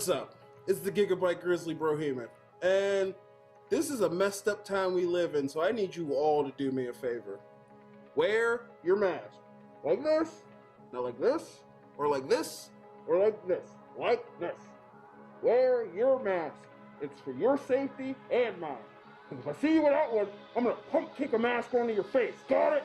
What's up? It's the Gigabyte Grizzly Brohemian, and this is a messed up time we live in, so I need you all to do me a favor. Wear your mask. Like this, not like this, or like this, or like this, like this. Wear your mask. It's for your safety and mine. Because if I see you without one, I'm gonna pump kick a mask onto your face. Got it?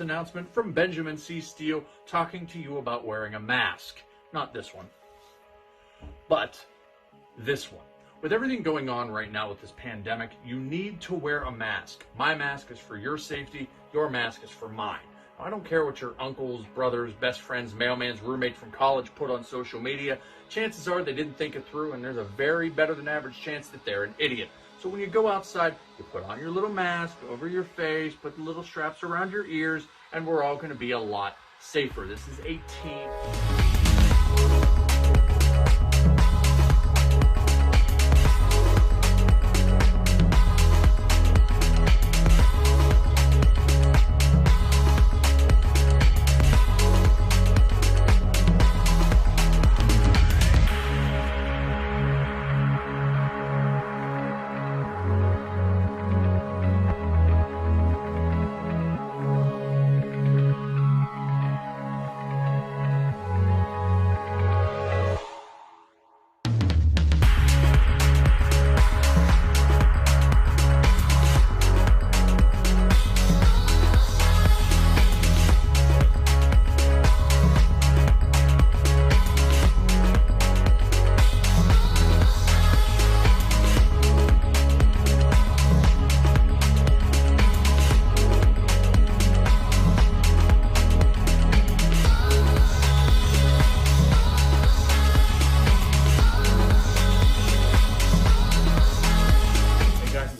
Announcement from Benjamin C. Steele talking to you about wearing a mask. Not this one, but this one. With everything going on right now with this pandemic, you need to wear a mask. My mask is for your safety. Your mask is for mine. I don't care what your uncles, brothers, best friends, mailman's roommate from college put on social media. Chances are they didn't think it through, and there's a very better than average chance that they're an idiot. So when you go outside, you put on your little mask over your face, put the little straps around your ears, and we're all going to be a lot safer. This is a team.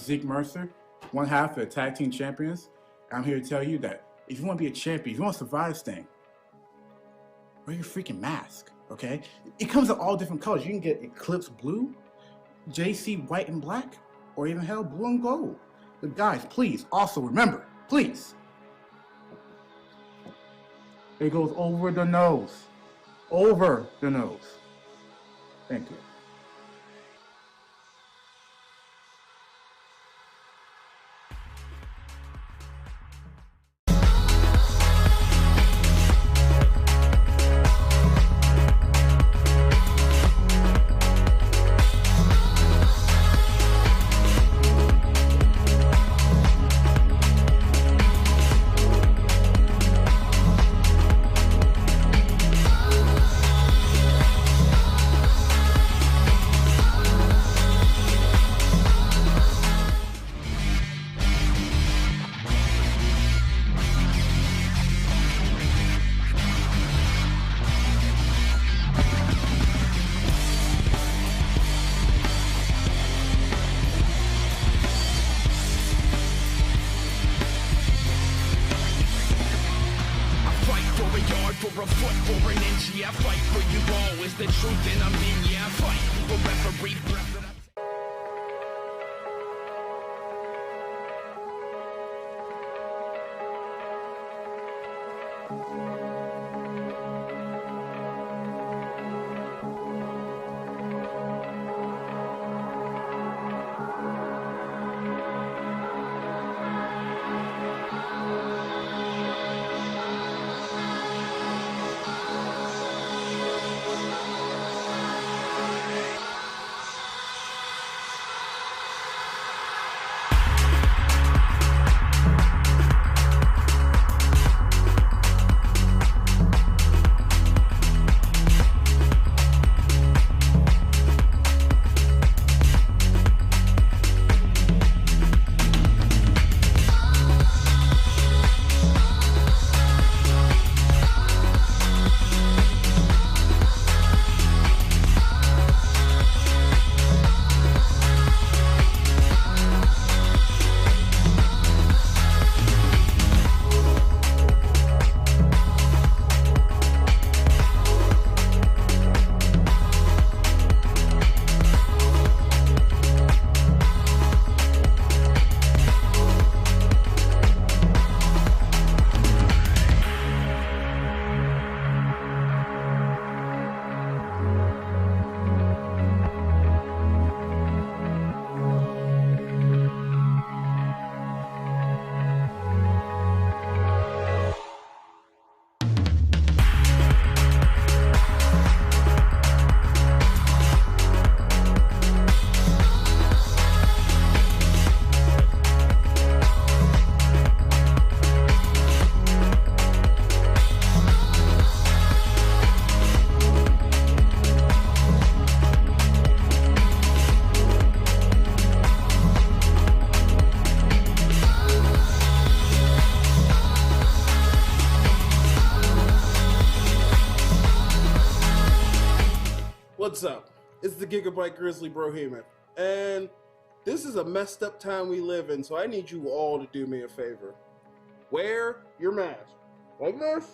Zeke Mercer, one half of the Tag Team Champions. I'm here to tell you that if you want to be a champion, if you want to survive this thing, wear your freaking mask, okay? It comes in all different colors. You can get Eclipse Blue, JC White and Black, or even hell, Blue and Gold. But guys, please, also remember, please, it goes over the nose. Over the nose. Thank you. for a foot or an inch, yeah, I fight for you all. Is the truth and I'm in, yeah, I fight for every breath that I take. What's up? It's the Gigabyte Grizzly Brohemian, and this is a messed up time we live in, so I need you all to do me a favor. Wear your mask. Like this,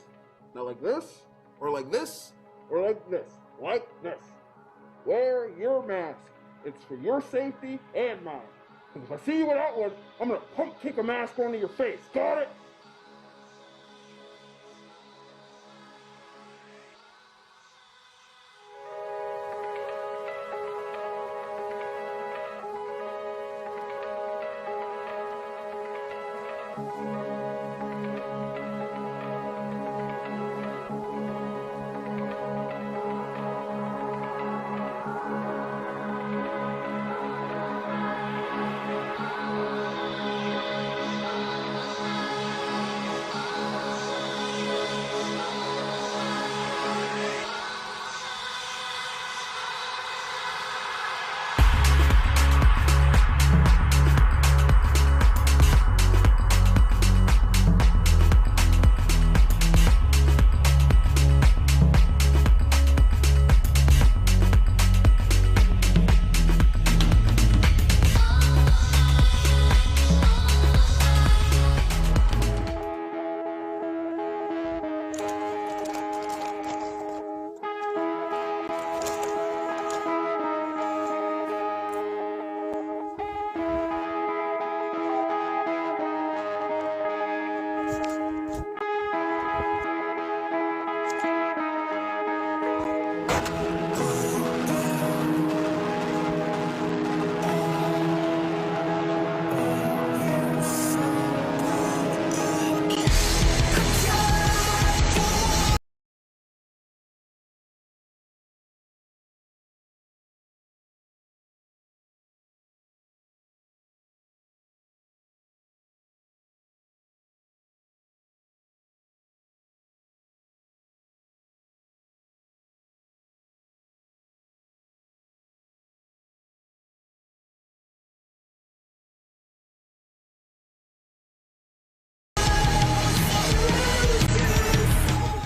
not like this, or like this, or like this, like this. Wear your mask. It's for your safety and mine. If I see you without one, I'm gonna pump kick a mask onto your face. Got it?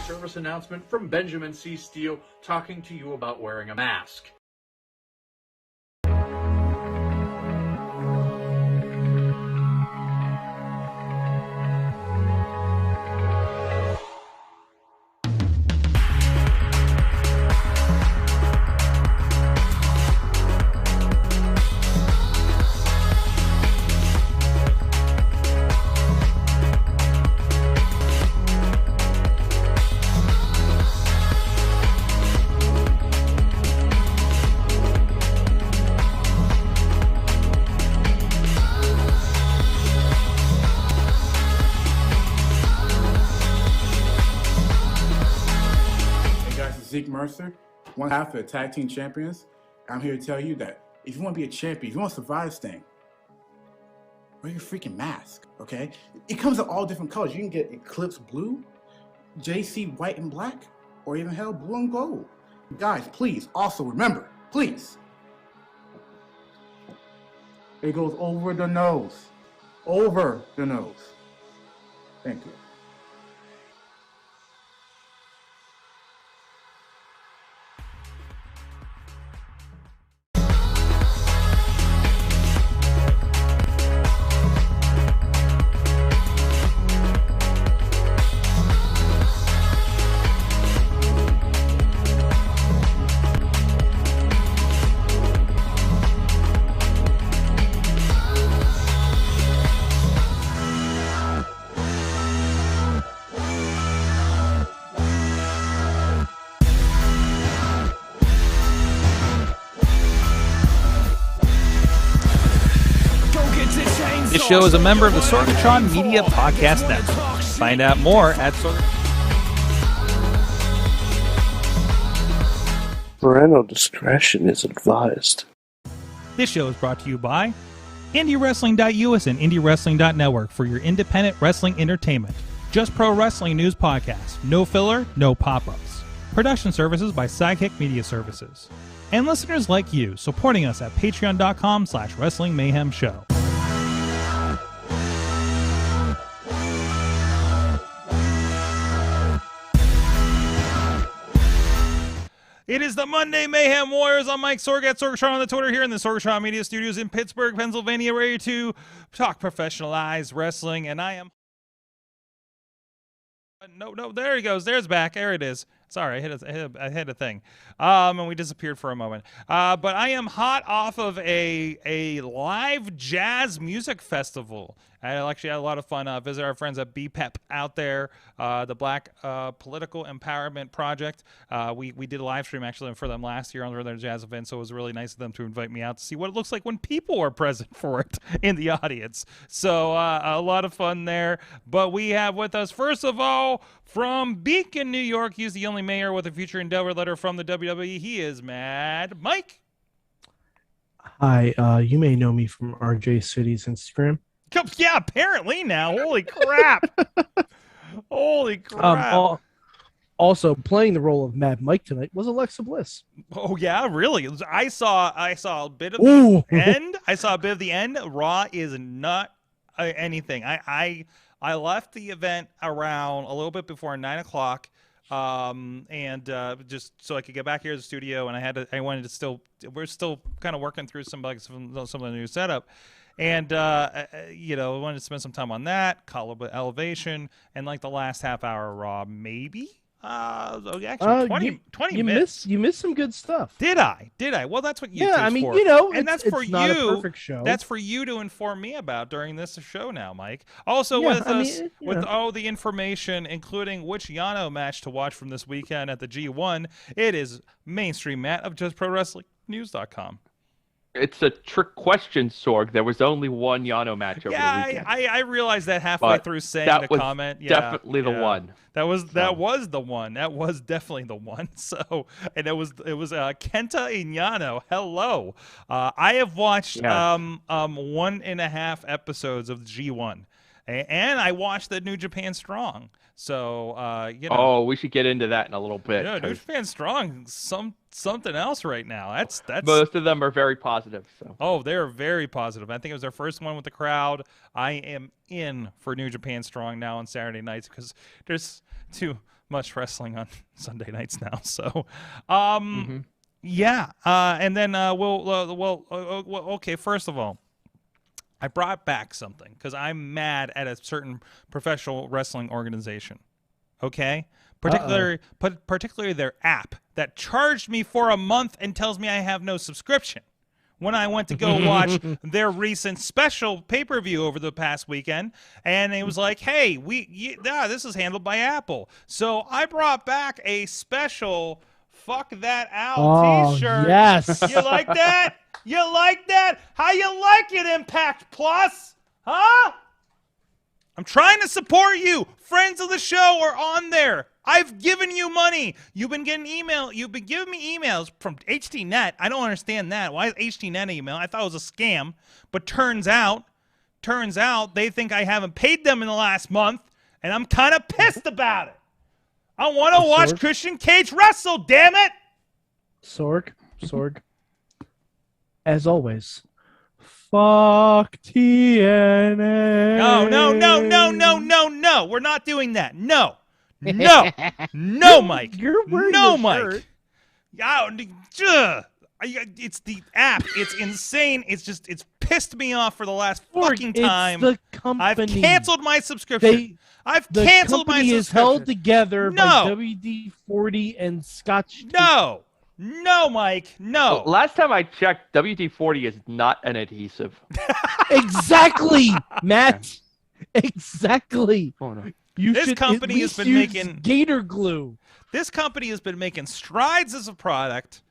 Service announcement from Benjamin C. Steele talking to you about wearing a mask. Zeke Mercer, one half of the tag team champions. I'm here to tell you that if you want to be a champion, if you want to survive this thing, wear your freaking mask, okay? It comes in all different colors. You can get Eclipse Blue, JC White and Black, or even hell, Blue and Gold. Guys, please, also remember, please, it goes over the nose. Over the nose. Thank you. This show is a member of the Sorgatron Media Podcast Network. Find out more at Parental discretion is advised. This show is brought to you by IndyWrestling.us and IndyWrestling.network for your independent wrestling entertainment. Just Pro Wrestling News Podcast. No filler, no pop-ups. Production services by Sidekick Media Services. And listeners like you, supporting us at patreon.com/Wrestling Mayhem Show. It is the Monday Mayhem Warriors. I'm Mike Sorg at Sorgatron on the Twitter here in the Sorgatron Media Studios in Pittsburgh, Pennsylvania, ready to talk professionalized wrestling. And I am... No, there he goes. There's back. There it is. Sorry, I hit a thing. And we disappeared for a moment. But I am hot off of a live jazz music festival. I actually had a lot of fun. Visit our friends at BPEP out there, the Black Political Empowerment Project. We did a live stream actually for them last year on their jazz event, so it was really nice of them to invite me out to see what it looks like when people are present for it in the audience. So a lot of fun there. But we have with us, first of all, from Beacon, New York, he's the only mayor with a future endeavor letter from the WWE. He is Mad Mike. Hi, you may know me from RJ City's Instagram. Yeah, apparently now. Holy crap. Holy crap. Also, playing the role of Mad Mike tonight was Alexa Bliss. Oh, yeah, really? I saw a bit of the end. I saw a bit of the end. Raw is not anything. I left the event around a little bit before 9 o'clock. Just so I could get back here to the studio, and we're still kind of working through some of the new setup. And, I wanted to spend some time on that, call a little bit Elevation, and like the last half hour of Raw, maybe? Actually, 20 minutes. You missed some good stuff. Did I? Well, that's what YouTube's for. Yeah, I mean, for. And that's for it's you. Not a perfect show. That's for you to inform me about during this show now, Mike. Also with all the information, including which Yano match to watch from this weekend at the G1, it is Mainstream Matt of JustProWrestlingNews.com. It's a trick question, Sorg. There was only one Yano match over the weekend. I realized that halfway through saying the comment. Yeah, definitely the one. That was the one. That was definitely the one. So, and it was Kenta Yano. Hello. I have watched 1.5 episodes of G1, and I watched the New Japan Strong. So, Oh, we should get into that in a little bit. New Japan Strong, something else right now. That's most of them are very positive. So. Oh, they're very positive. I think it was their first one with the crowd. I am in for New Japan Strong now on Saturday nights because there's too much wrestling on Sunday nights now. So, yeah. And then okay. First of all, I brought back something because I'm mad at a certain professional wrestling organization. Okay? Particularly their app that charged me for a month and tells me I have no subscription. When I went to go watch their recent special pay-per-view over the past weekend, and it was like, hey, this is handled by Apple. So I brought back a special Fuck That Out t-shirt. Yes. You like that? You like that? How you like it, Impact Plus? Huh? I'm trying to support you. Friends of the show are on there. I've given you money. You've been getting email. You've been giving me emails from HDNet. I don't understand that. Why is HDNet email? I thought it was a scam. But turns out they think I haven't paid them in the last month, and I'm kind of pissed about it. I want to watch Christian Cage wrestle, damn it. Sorg. As always, fuck TNA. No. We're not doing that. No, Mike. You're wearing Mike. shirt. It's the app. It's insane. It's pissed me off for the last Sorg, fucking time. It's the company. I've canceled my subscription. The company is held together by WD-40 and Scotch. No, Mike. No. Well, last time I checked, WD-40 is not an adhesive. Exactly, Matt. Exactly. Oh, no. This company has been making gator glue. This company has been making strides as a product,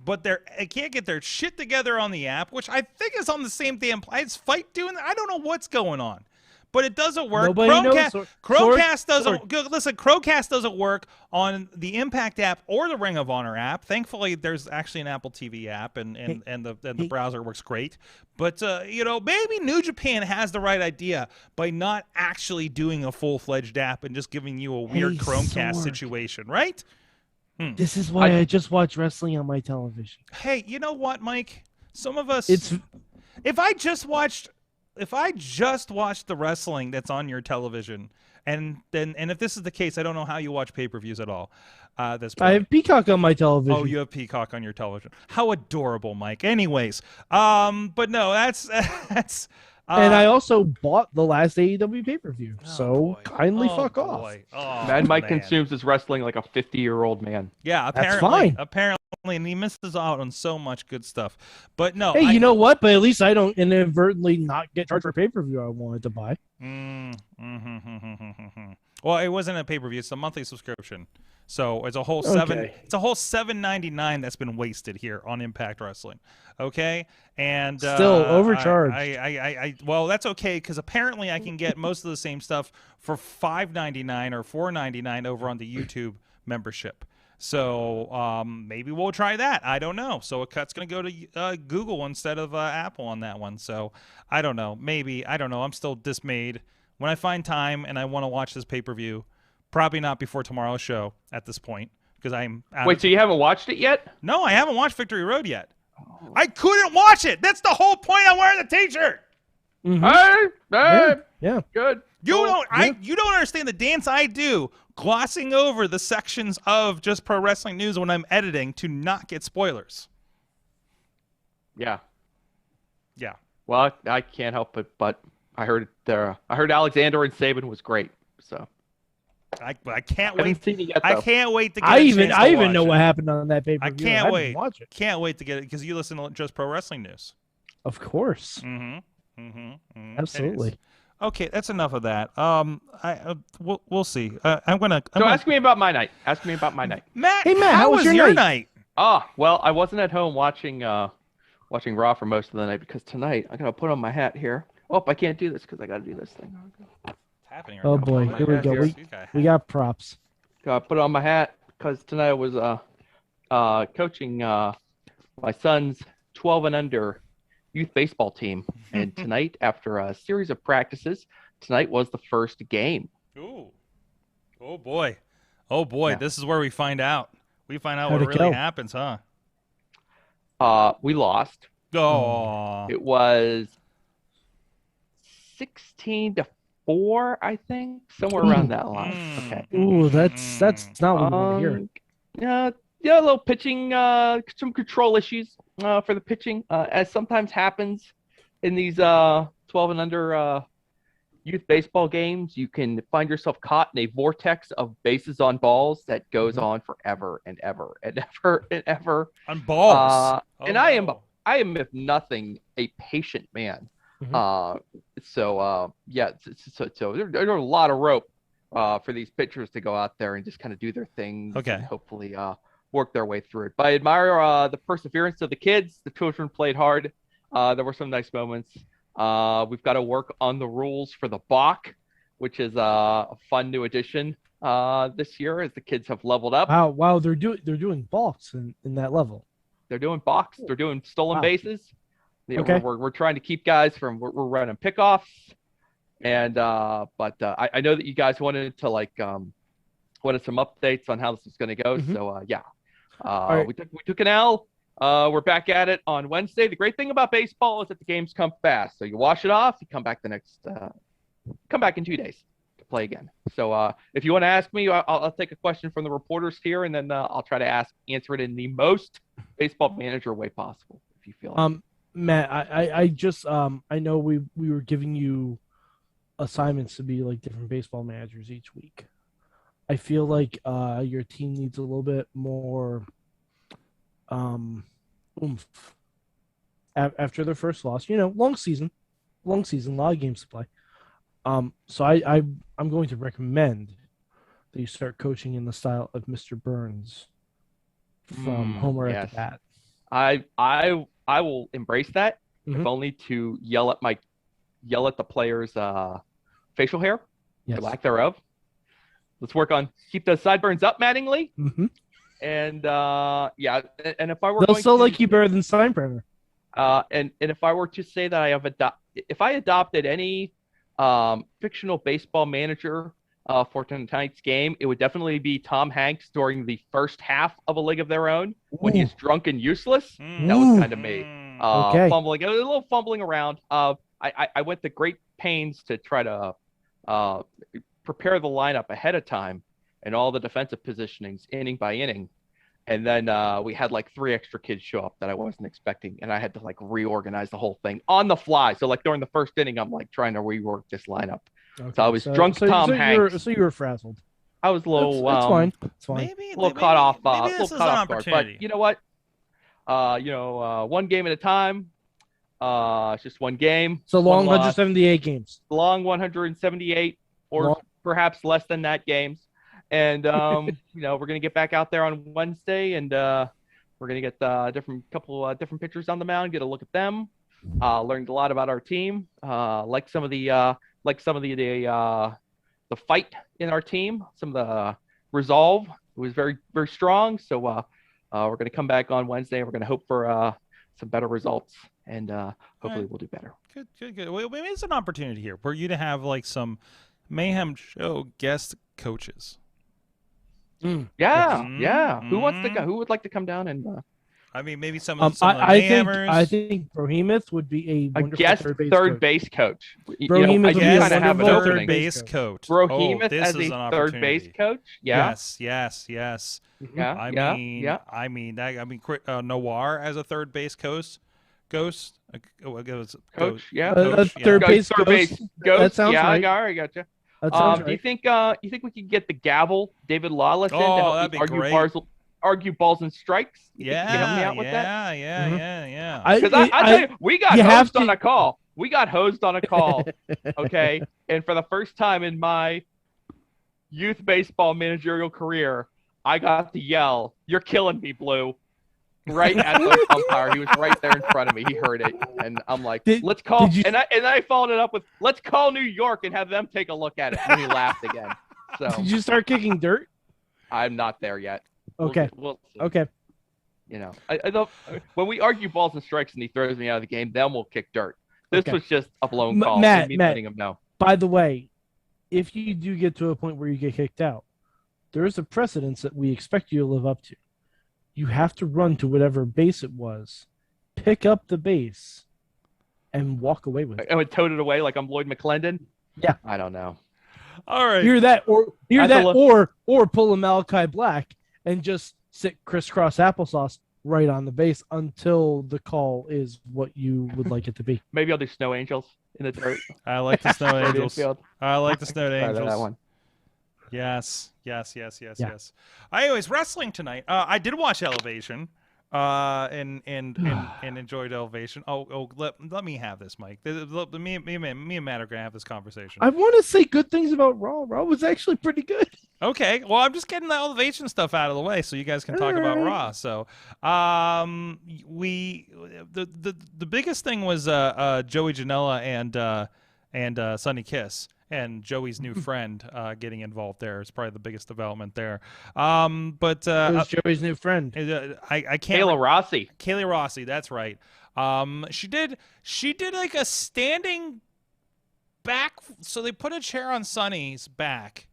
but they can't get their shit together on the app, which I think is on the same damn place. Is Fight doing that? I don't know what's going on. But it doesn't work. Chromecast doesn't. Listen, Chromecast doesn't work on the Impact app or the Ring of Honor app. Thankfully, there's actually an Apple TV app, and the browser works great. But maybe New Japan has the right idea by not actually doing a full-fledged app and just giving you a weird Chromecast situation, right? This is why I just watch wrestling on my television. Hey, you know what, Mike? Some of us. If I just watched the wrestling that's on your television, and if this is the case, I don't know how you watch pay-per-views at all. I have Peacock on my television. Oh, you have Peacock on your television. How adorable, Mike. Anyways, but no, that's and I also bought the last AEW pay-per-view, kindly fuck off. Mad Mike consumes his wrestling like a 50-year-old man. Yeah, apparently, and he misses out on so much good stuff. But no. Hey, you know what? But at least I don't inadvertently not get charged for pay-per-view I wanted to buy. Well, it wasn't a pay-per-view; it's a monthly subscription. So it's a whole $7.99 that's been wasted here on Impact Wrestling. Okay, and still overcharged. Well, that's okay because apparently I can get most of the same stuff for $5.99 or $4.99 over on the YouTube membership. So maybe we'll try that. I don't know. So a cut's going to go to Google instead of Apple on that one. So I don't know. Maybe. I don't know. I'm still dismayed. When I find time and I want to watch this pay-per-view, probably not before tomorrow's show at this point because I'm Wait, so you haven't watched it yet? No, I haven't watched Victory Road yet. Oh. I couldn't watch it. That's the whole point of wearing the T-shirt. Yeah. Good. You don't understand the dance I do glossing over the sections of Just Pro Wrestling News when I'm editing to not get spoilers. Yeah. Well, I can't help it, but I heard Alexander and Saban was great. So I can't wait. Yet, I can't wait to get. I even know what happened on that pay-per-view. I can't wait. Watch it. Can't wait to get it because you listen to Just Pro Wrestling News. Of course. Absolutely. Okay, that's enough of that. We'll see. I'm gonna. Ask me about my night. Matt, hey Matt, how was your night? Well, I wasn't at home watching Raw for most of the night because tonight I gotta put on my hat here. Oh, I can't do this because I gotta do this thing. What's happening right now? boy, here we go. We got props. Gotta put on my hat because tonight I was coaching my son's 12 and under youth baseball team, and tonight, after a series of practices, tonight was the first game. Ooh. Oh boy. Yeah. This is where we find out. We find out what really happens, huh? We lost. Oh. It was 16-4, I think, somewhere around that line. Okay. Ooh, that's not what we want to hear. Yeah, a little pitching, some control issues for the pitching, as sometimes happens in these 12 and under youth baseball games. You can find yourself caught in a vortex of bases on balls that goes on forever and ever and ever and ever. On balls. I am, if nothing, a patient man. So there's a lot of rope for these pitchers to go out there and just kind of do their thing. Okay. And hopefully work their way through it. But I admire the perseverance of the kids. The children played hard. There were some nice moments. We've got to work on the rules for the balk. which is a fun new addition this year as the kids have leveled up. Wow, they're doing balks in that level. They're doing box. They're doing stolen bases. Yeah, Okay. we're trying to keep guys from we're running pickoffs, and but I know that you guys wanted to wanted some updates on how this is going to go. So yeah, right. we took an L. We're back at it on Wednesday. The great thing about baseball is that the games come fast. So you wash it off, you come back come back in 2 days to play again. So if you want to ask me, I'll take a question from the reporters here, and then I'll try to answer it in the most baseball manager way possible. If you feel like. Matt, I just I know we were giving you assignments to be like different baseball managers each week. I feel like your team needs a little bit more oomph after their first loss. Long season, a lot of games to play. So I'm going to recommend that you start coaching in the style of Mr. Burns from Homer at the Bat. I will embrace that, if only to yell at the players' facial hair, or lack thereof. Let's work on keep those sideburns up, Mattingly. And yeah, and if I were they'll still like you better than Steinbrenner. And if I were to say that if I adopted any fictional baseball manager for tonight's game, it would definitely be Tom Hanks during the first half of A League of Their Own when he's drunk and useless. That was kind of me. Okay. Fumbling, a little fumbling around. I went to great pains to try to prepare the lineup ahead of time and all the defensive positionings inning by inning. And then we had like 3 extra kids show up that I wasn't expecting, and I had to like reorganize the whole thing on the fly. So like during the first inning, I'm like trying to rework this lineup. Okay. So I was drunk Tom Hanks. So you were frazzled. I was a little. That's fine. It's fine. Maybe, a little caught off. Maybe this is an opportunity. But you know what? One game at a time. It's just one game. So long 178 games. Long 178, or perhaps less than that games. And we're gonna get back out there on Wednesday, and we're gonna get a couple different pitchers on the mound, get a look at them. Learned a lot about our team. Like some of the fight in our team, some of the resolve was very, very strong. So we're gonna come back on Wednesday. We're gonna hope for some better results, and hopefully we'll do better. Good. Well, maybe it's an opportunity here for you to have like some Mayhem show guest coaches. Yeah. Who would like to come down and? I mean, maybe some of the Mayhemers. I think Brohemoth would be a guest third base coach. Brohemoth would be a have a third base coach. Brohemoth as a third base coach. Yeah. Yes. Yeah. I mean, Noir as a third base coach. Coach. Yeah. Third base ghost. That sounds right. I gotcha. Do you think we could get the gavel David Lawless in to help argue balls and strikes? Yeah. Can you help me out with that? Yeah. Because I tell you, we got hosed on a call. We got hosed on a call. Okay. And for the first time in my youth baseball managerial career, I got to yell, "You're killing me, Blue." Right at the umpire. He was right there in front of me. He heard it. And I'm like, let's call. And I followed it up with, let's call New York and have them take a look at it. And he laughed again. So did you start kicking dirt? I'm not there yet. Okay. We'll see. Okay. I know when we argue balls and strikes and he throws me out of the game, then we'll kick dirt. This was just a blown call. Matt, letting him know. By the way, if you do get to a point where you get kicked out, there is a precedence that we expect you to live up to. You have to run to whatever base it was, pick up the base, and walk away with it. I would tote it away like I'm Lloyd McClendon? Yeah. I don't know. All right. Hear that, or pull a Malachi Black and just sit crisscross applesauce right on the base until the call is what you would like it to be. Maybe I'll do Snow Angels in the dirt. I like the Snow Angels. I like the Snow Angels. That one. Yes. Anyways, wrestling tonight. I did watch Elevation, and enjoyed Elevation. Let me have this, Mike. Me and Matt are gonna have this conversation. I want to say good things about Raw. Raw was actually pretty good. Okay, well, I'm just getting the Elevation stuff out of the way so you guys can talk about Raw. So, the biggest thing was Joey Janela and Sonny Kiss. and Joey's new friend getting involved there is probably the biggest development there. But Who's Joey's new friend? I can't. Kayla Rossi. Kaylee Rossi, that's right. She did like a standing back. So they put a chair on Sunny's back,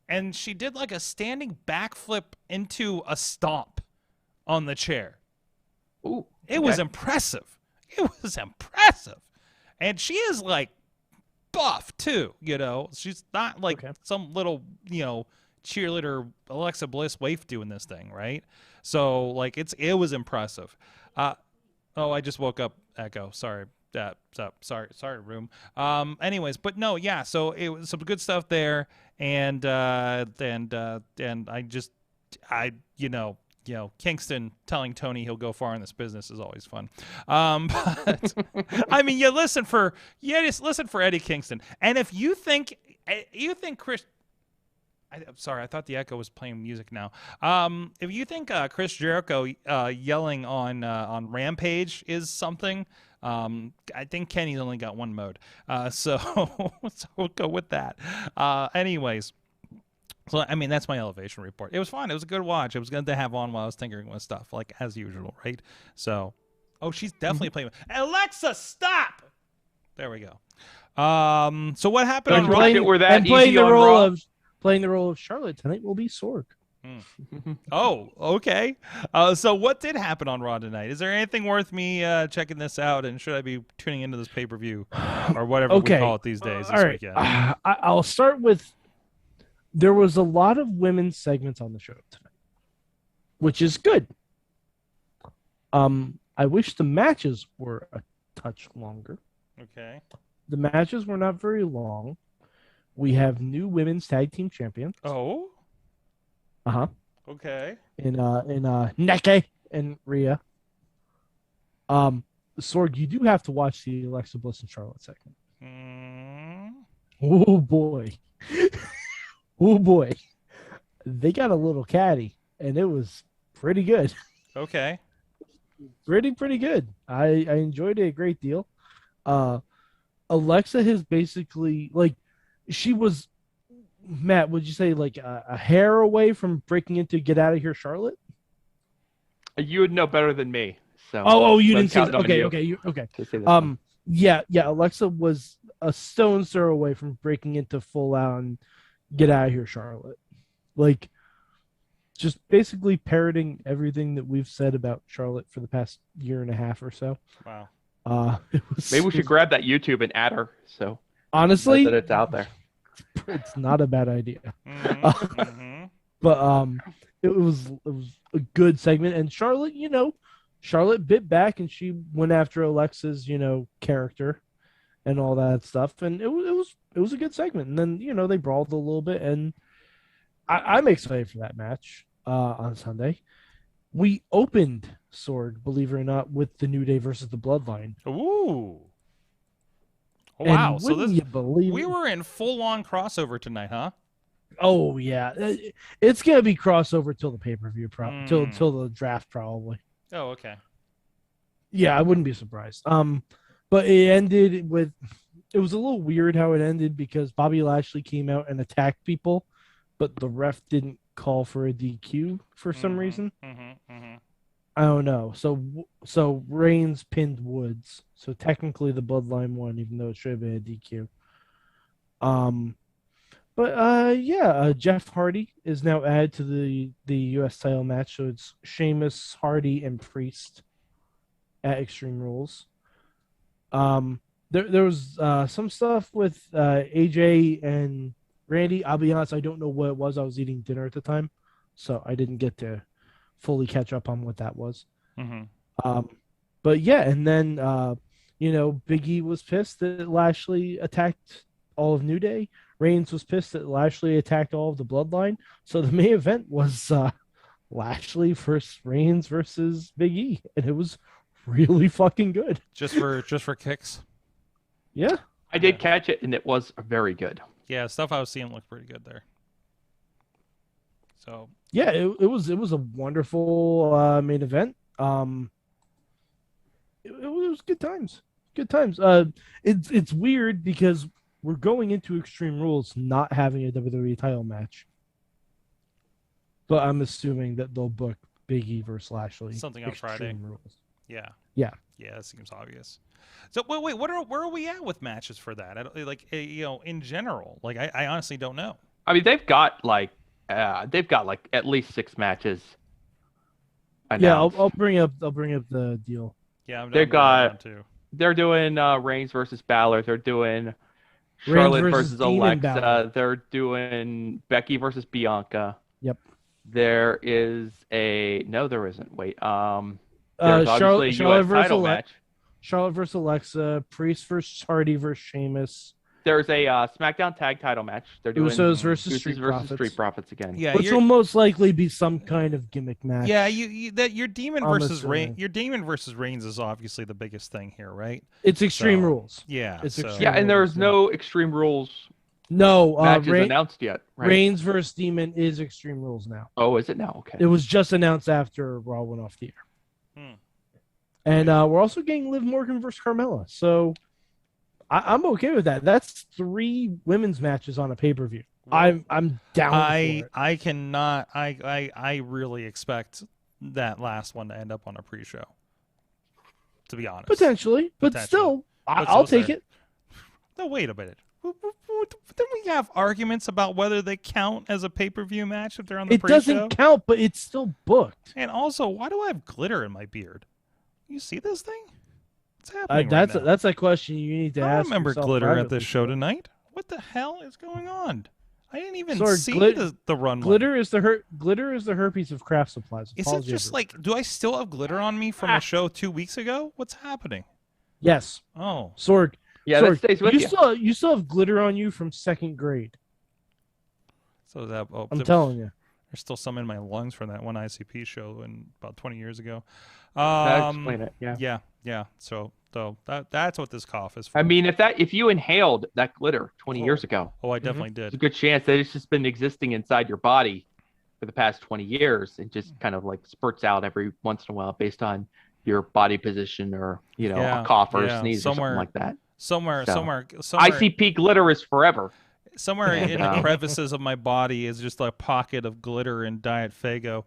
and she did like a standing backflip into a stomp on the chair. Ooh, it was impressive. It was impressive, and she is like buff too. You know, she's not like some little cheerleader Alexa Bliss waif doing this thing, right? So like it was impressive. Oh, I just woke up. Echo. Sorry. Sorry, room. Anyways, but no, yeah. So it was some good stuff there, and Kingston telling Tony he'll go far in this business is always fun. But I mean, just listen for Eddie Kingston, and if you think Chris. I'm sorry, I thought the Echo was playing music now. If you think Chris Jericho yelling on Rampage is something, I think Kenny's only got one mode. So we'll go with that. Anyways, so I mean that's my Elevation report. It was fun. It was a good watch. It was good to have on while I was tinkering with stuff, like as usual, right? So, she's definitely playing. Alexa, stop! There we go. So what happened on Raw? Playing the role of Charlotte tonight will be Sorg. Oh, okay. So what did happen on Raw tonight? Is there anything worth me checking this out, and should I be tuning into this pay-per-view or whatever we call it these days this weekend? I'll start with, there was a lot of women's segments on the show tonight, which is good. I wish the matches were a touch longer. Okay. The matches were not very long. We have new women's tag team champions. Oh. Okay. In Neke and Rhea. Sorg, you do have to watch the Alexa Bliss and Charlotte segment. Oh boy. Oh boy. They got a little catty, and it was pretty good. Okay. Pretty good. I enjoyed it a great deal. Alexa has basically, like, she was, Matt, would you say like a hair away from breaking into Get Out of Here, Charlotte? You would know better than me. So you didn't say that. Okay. Yeah. Alexa was a stone's throw away from breaking into full out Get Out of Here, Charlotte. Like, just basically parroting everything that we've said about Charlotte for the past year and a half or so. Wow. Maybe we should grab that YouTube and add her. So honestly, that it's out there. It's not a bad idea. Mm-hmm. But it was a good segment, and Charlotte, Charlotte bit back and she went after Alexa's, character and all that stuff, and it was a good segment. And then they brawled a little bit, and I'm excited for that match on Sunday. We opened Sorg, believe it or not, with the New Day versus the Bloodline. Ooh. Oh, wow. So we were in full-on crossover tonight, huh? Oh, yeah. It's going to be crossover till the pay-per-view, till the draft, probably. Oh, okay. Yeah, I wouldn't be surprised. But it ended with, it was a little weird how it ended because Bobby Lashley came out and attacked people, but the ref didn't call for a DQ for some reason. I don't know. So Reigns pinned Woods. So technically the Bloodline won, even though it should have been a DQ. Jeff Hardy is now added to the U.S. title match. So it's Sheamus, Hardy, and Priest at Extreme Rules. There was some stuff with AJ and Randy. I'll be honest, I don't know what it was. I was eating dinner at the time, so I didn't get to fully catch up on what that was. But yeah, and then Big E was pissed that Lashley attacked all of New Day. Reigns was pissed that Lashley attacked all of the Bloodline. So the main event was Lashley versus Reigns versus Big E, and it was really fucking good. Just for kicks. Yeah, I did catch it, and it was very good. Yeah, stuff I was seeing looked pretty good there. So yeah, it was a wonderful main event. It was good times. Good times. It's weird because we're going into Extreme Rules not having a WWE title match, but I'm assuming that they'll book Big E versus Lashley. Something on Extreme Friday. Rules. Yeah. Yeah. Yeah, that seems obvious. So wait, where are we at with matches for that? I don't, like, in general, like I honestly don't know. I mean, they've got like at least 6 matches. Yeah, announced. I'll bring up the deal. Yeah, I'm They've got got- They're doing Reigns versus Balor. They're doing Charlotte versus Demon Alexa. Balor. They're doing Becky versus Bianca. Yep. There is no, there isn't. Wait. There's Charlotte obviously a Charlotte US versus title match. Charlotte versus Alexa, Priest versus Hardy versus Sheamus. There's a SmackDown Tag Title match. They're doing Usos versus Usos Street versus Profits. Street Profits again. Yeah, Which will most likely be some kind of gimmick match. Yeah, your Demon I'm versus assuming. your Demon versus Reigns is obviously the biggest thing here, right? It's Extreme So, Rules. Yeah, It's so- Extreme Yeah, and there's Rules, no Extreme Rules No, matches announced yet. Right? Reigns versus Demon is Extreme Rules now. Oh, is it now? Okay. It was just announced after Raw went off the air. Hmm. And we're also getting Liv Morgan versus Carmella. So I'm okay with that. That's 3 women's matches on a pay-per-view. I'm down for it. I cannot. I really expect that last one to end up on a pre-show. To be honest, Potentially, but Potentially. still, But I'll still take fair. it. No, wait a minute. Didn't we have arguments about whether they count as a pay-per-view match if they're on the It pre-show? doesn't count, but it's still booked. And also, why do I have glitter in my beard? You see this thing? What's happening right now? That's a question you need to I ask. remember yourself glitter at privately. this show tonight. What the hell is going on? I didn't even Sorg, see glit- the runway. Glitter is the herpes of craft supplies. Is it Apology, just everyone. like, do I still have glitter on me from a show 2 weeks ago? What's happening? Yes, Oh, Sorg? Yeah, Sorg, that stays with you. You still have glitter on you from 2nd grade. so that I'm telling you. there's still some in my lungs from that one ICP show in about 20 years ago. That explain it. Yeah. Yeah. So that's what this cough is for. I mean, if you inhaled that glitter 20 years ago, I definitely there's a did. good chance that it's just been existing inside your body for the past 20 years. It just kind of like spurts out every once in a while based on your body position or, Yeah, a cough or yeah, a sneeze or something somewhere- like that. Somewhere, So, somewhere. ICP glitter is forever. Somewhere in the Yeah. crevices of my body is just a pocket of glitter and Diet Fago.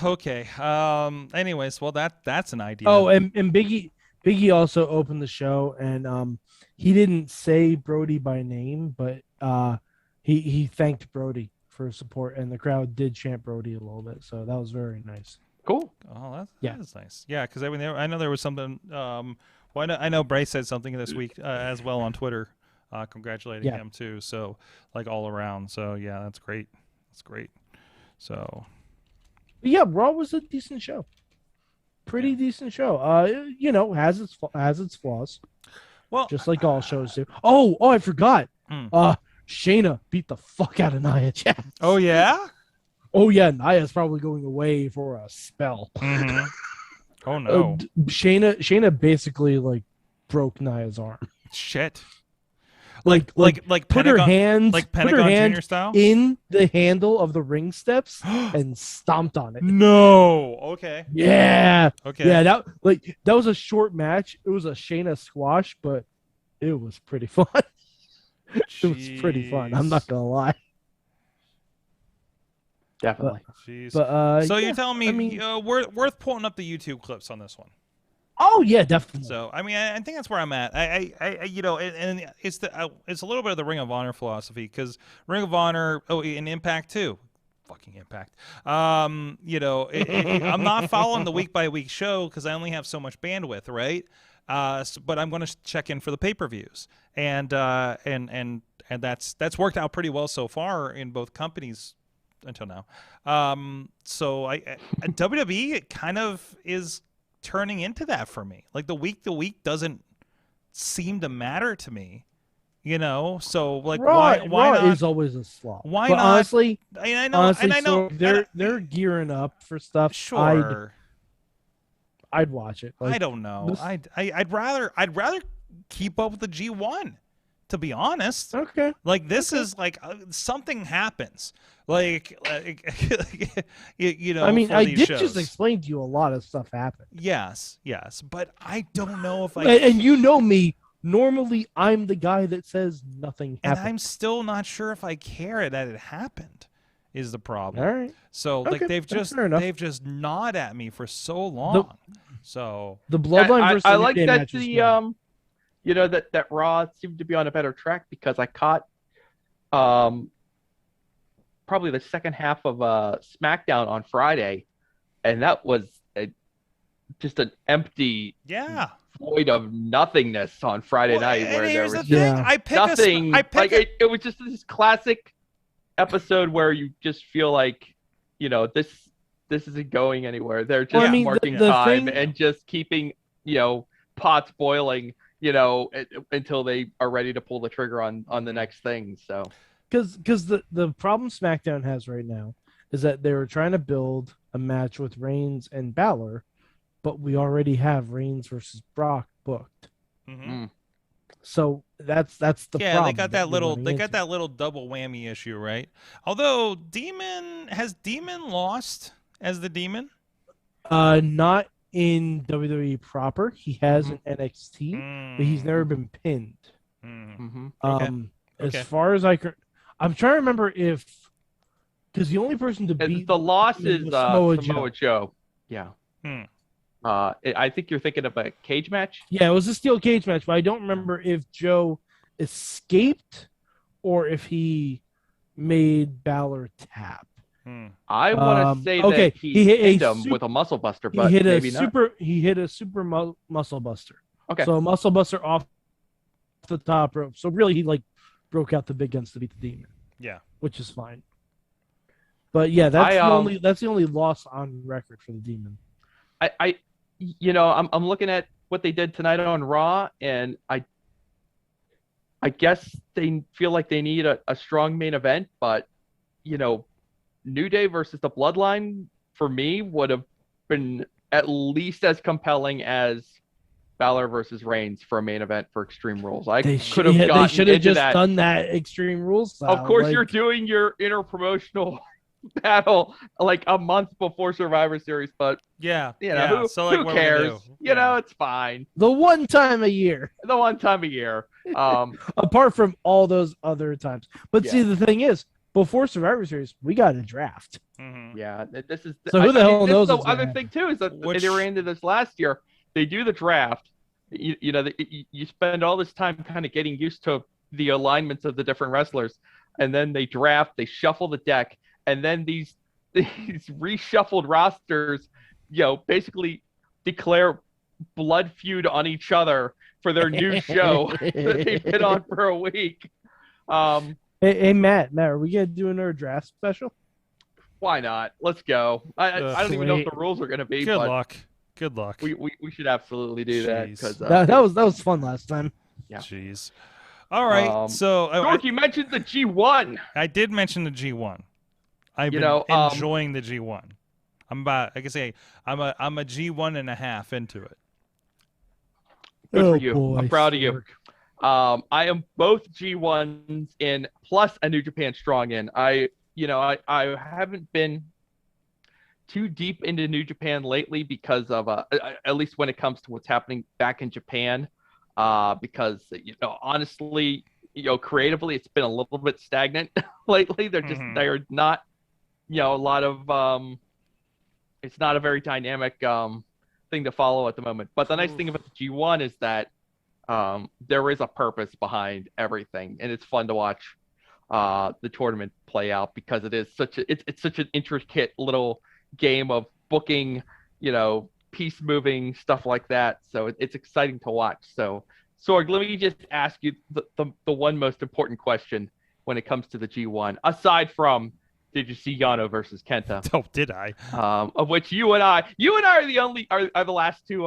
Okay. Anyways, well that's an idea. Oh, and Biggie also opened the show, and he didn't say Brody by name, but he thanked Brody for his support, and the crowd did chant Brody a little bit, so that was very nice. Cool. That Yeah. is nice. Yeah, because I know there was something. Well, I know Bryce said something this week as well on Twitter, congratulating him too. So like all around. So yeah, that's great. That's great. So But yeah, Raw was a decent show. Pretty decent show. Has its flaws, well, just like all shows do. Oh, I forgot. Hmm. Shayna beat the fuck out of Nia Jax. Oh yeah. Oh yeah, Nia's probably going away for a spell. Mm-hmm. Oh no. Shayna basically like broke Nia's arm. Shit. Like put her hands like put her Pentagon hand Junior style. in the handle of the ring steps and stomped on it. No. Okay. Yeah. Okay. Yeah, that was a short match. It was a Shayna squash, but it was pretty fun. It was pretty fun. I'm not gonna lie. Definitely. Jeez. But so yeah, you're telling me I mean, worth pulling up the YouTube clips on this one? oh yeah, definitely. So I mean, I think that's where I'm at. I and it's it's a little bit of the Ring of Honor philosophy because Ring of Honor, and Impact too, fucking Impact. I'm not following the week by week show because I only have so much bandwidth, right? But I'm going to check in for the pay-per-views, and that's worked out pretty well so far in both companies until now. So WWE it kind of is turning into that for me. Like the week to week doesn't seem to matter to me, So like why Raw not? is always a slog. Why but not? Honestly, I know, so they're gearing up for stuff. Sure. I'd watch it. Like, I don't know. I'd rather keep up with the G1, to be honest. Okay. Like this is like something happens. Like I mean, for I these did shows. just explain to you a lot of stuff happened. Yes, but I don't know if I. And you know me Normally, I'm the guy that says nothing And happened. I'm still not sure if I care that it happened. Is the problem? All right. So like Okay, they've that's fair enough. just gnawed at me for so long. So The Bloodline versus I New like Day that match was good. you know, that Raw seemed to be on a better track because I caught probably the second half of SmackDown on Friday, and that was just an empty void of nothingness on Friday night and where there here's was the thing, just I pick nothing. it was just this classic episode where you just feel like, you know, this isn't going anywhere. They're just Well, I mean, marking the time thing- and just keeping, you know, pots boiling, you know, until they are ready to pull the trigger on the next thing. So Because the problem SmackDown has right now is that they were trying to build a match with Reigns and Balor, but we already have Reigns versus Brock booked. So that's the problem. they got that little running into. that little double whammy issue, right? Although Demon lost as the Demon? Not in WWE proper. He has an NXT, but he's never been pinned. As far as I'm trying to remember if because the only person to beat the loss is was Samoa Joe. Yeah. I think you're thinking of a cage match. Yeah, it was a steel cage match, but I don't remember if Joe escaped or if he made Balor tap. I want to say that he hit him with a muscle buster, but maybe not. He hit a super muscle buster. Okay. So a muscle buster off the top rope. So really, he like broke out the big guns to beat the Demon. Yeah, which is fine. But yeah, that's the only loss on record for the Demon. You know, I'm looking at what they did tonight on Raw, and I guess they feel like they need a strong main event, but you know, New Day versus the Bloodline for me would have been at least as compelling as Balor versus Reigns for a main event for Extreme Rules. They should have just done that Extreme Rules style. Of course, you're doing your interpromotional battle like a month before Survivor Series, but who cares? You know, it's fine. The one time a year. Apart from all those other times. But see, the thing is, before Survivor Series, we got a draft. Yeah, this is so who the hell knows? The other thing too is that they ran into this last year. They do the draft. You know, you spend all this time kind of getting used to the alignments of the different wrestlers, and then they draft. They shuffle the deck, and then these reshuffled rosters, you know, basically declare blood feud on each other for their new show that they've been on for a week. Hey, Matt, are we gonna do another draft special? Why not? Let's go. I don't even know what the rules are gonna be. Good luck. We should absolutely do that because that was fun last time. Yeah. Jeez. All right. So Sorg, you mentioned the G1. I did mention the G1. I've been enjoying the G1. I'm a G1 and a half into it. Good for you. I'm proud of you. I am both G1s in plus a New Japan Strong in. I haven't been too deep into New Japan lately because of at least when it comes to what's happening back in Japan. Because honestly, creatively it's been a little bit stagnant lately. They're not a lot of it's not a very dynamic thing to follow at the moment. But the nice thing about the G1 is that there is a purpose behind everything, and it's fun to watch the tournament play out because it's such an intricate little game of booking, piece moving, stuff like that. So it's exciting to watch. So Sorg, let me just ask you the one most important question when it comes to the G1, aside from did you see Yano versus Kenta? Oh, did I? Of which you and I are the last two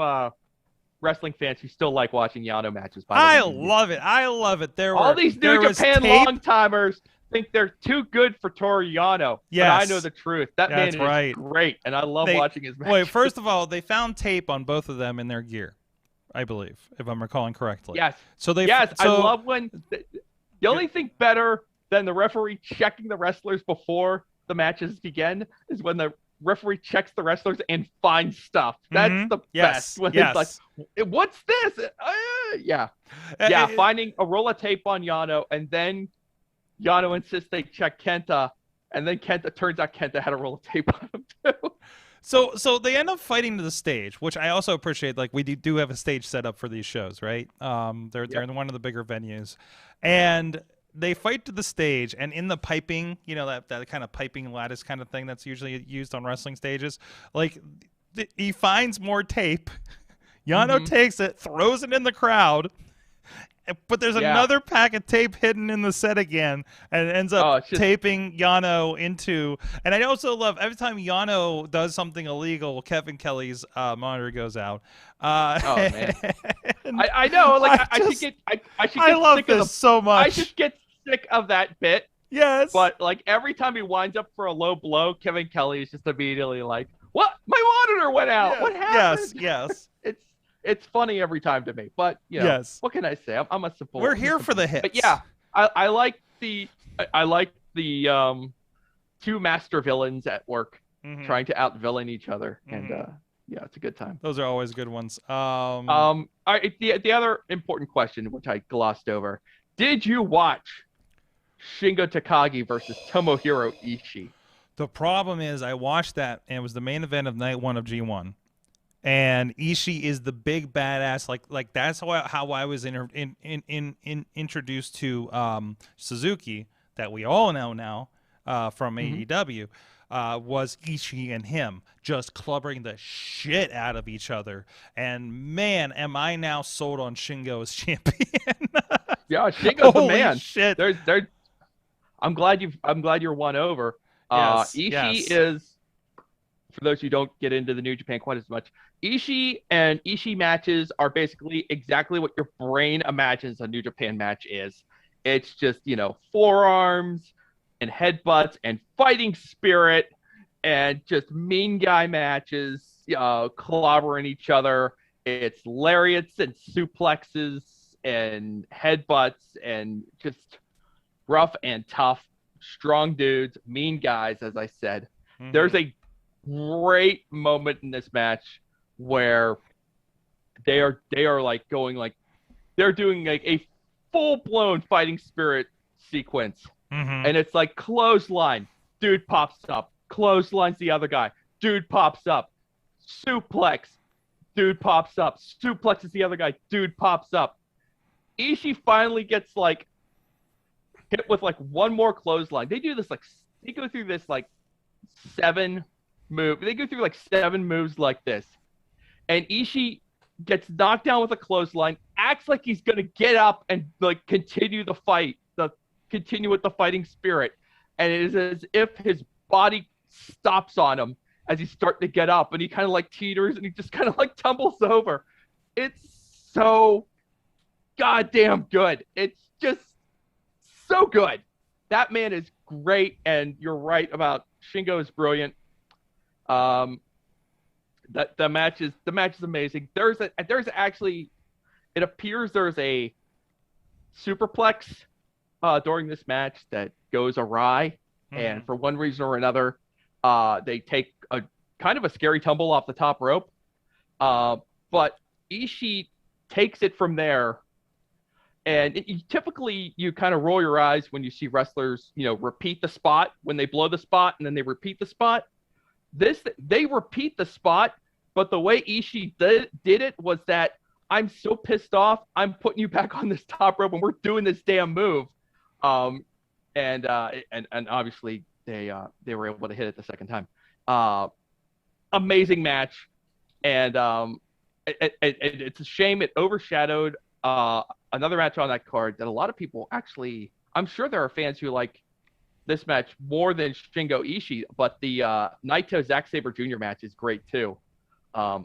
wrestling fans who still like watching Yano matches. I love it. All these New Japan long timers think they're too good for Toru Yano. Yes. But I know the truth. That man is great, and I love watching his matches. Wait, first of all, they found tape on both of them in their gear, I believe, if I'm recalling correctly. Yes. I love when the only thing better than the referee checking the wrestlers before the matches begin is when the referee checks the wrestlers and finds stuff. That's the best. When it's like, what's this? Yeah. Finding a roll of tape on Yano, and then Yano insists they check Kenta, and then turns out Kenta had a roll of tape on him too. So they end up fighting to the stage, which I also appreciate. Like, we do have a stage set up for these shows, right? They're in one of the bigger venues, and they fight to the stage, and in the piping, you know, that kind of piping lattice kind of thing that's usually used on wrestling stages, like he finds more tape. Yano takes it, throws it in the crowd, but there's another pack of tape hidden in the set again, and it ends up taping Yano into. And I also love every time Yano does something illegal, Kevin Kelly's monitor goes out. Oh man, I know. Like I should get I love sick this of so much. I just get sick of that bit. Yes, but like every time he winds up for a low blow, Kevin Kelly is just immediately like, "What? My monitor went out. What happened?" Yes. It's funny every time to me, but you know, what can I say? I'm a supporter. We're here for the hits. But yeah, I like the two master villains at work trying to out villain each other, and yeah, it's a good time. Those are always good ones. The other important question, which I glossed over, did you watch Shingo Takagi versus Tomohiro Ishii? The problem is, I watched that, and it was the main event of night 1 of G1. And Ishii is the big badass. Like that's how I was introduced to Suzuki, that we all know now from AEW, was Ishii and him just clubbering the shit out of each other. And man, am I now sold on Shingo as champion? Yeah, Shingo's the man. Shit. I'm glad you're won over. Ishii is, for those who don't get into the New Japan quite as much, Ishii and Ishii matches are basically exactly what your brain imagines a New Japan match is. It's just, you know, forearms and headbutts and fighting spirit and just mean guy matches, clobbering each other. It's lariats and suplexes and headbutts and just rough and tough, strong dudes, mean guys, as I said. There's a great moment in this match where they are like going like they're doing like a full-blown fighting spirit sequence, and it's like clothesline, dude pops up, clotheslines the other guy, dude pops up, suplex, dude pops up, suplexes the other guy, dude pops up. Ishii finally gets like hit with like one more clothesline. They do this like they go through this like 7 moves like this. And Ishii gets knocked down with a clothesline, acts like he's going to get up and like continue the fight, continue with the fighting spirit. And it is as if his body stops on him as he's starting to get up, and he kind of like teeters and he just kind of like tumbles over. It's so goddamn good. It's just so good. That man is great, and you're right about Shingo is brilliant. That the match is amazing. There's actually, it appears there's a superplex during this match that goes awry, and for one reason or another, they take a kind of a scary tumble off the top rope. But Ishii takes it from there, and typically you kind of roll your eyes when you see wrestlers, you know, repeat the spot when they blow the spot and then they repeat the spot. They repeat the spot, but the way Ishii did it was that I'm so pissed off, I'm putting you back on this top rope and we're doing this damn move. And obviously they were able to hit it the second time. Amazing match, and it's a shame it overshadowed another match on that card that a lot of people actually, I'm sure there are fans who like this match more than Shingo Ishii, but the Naito Zack Sabre Jr. match is great too,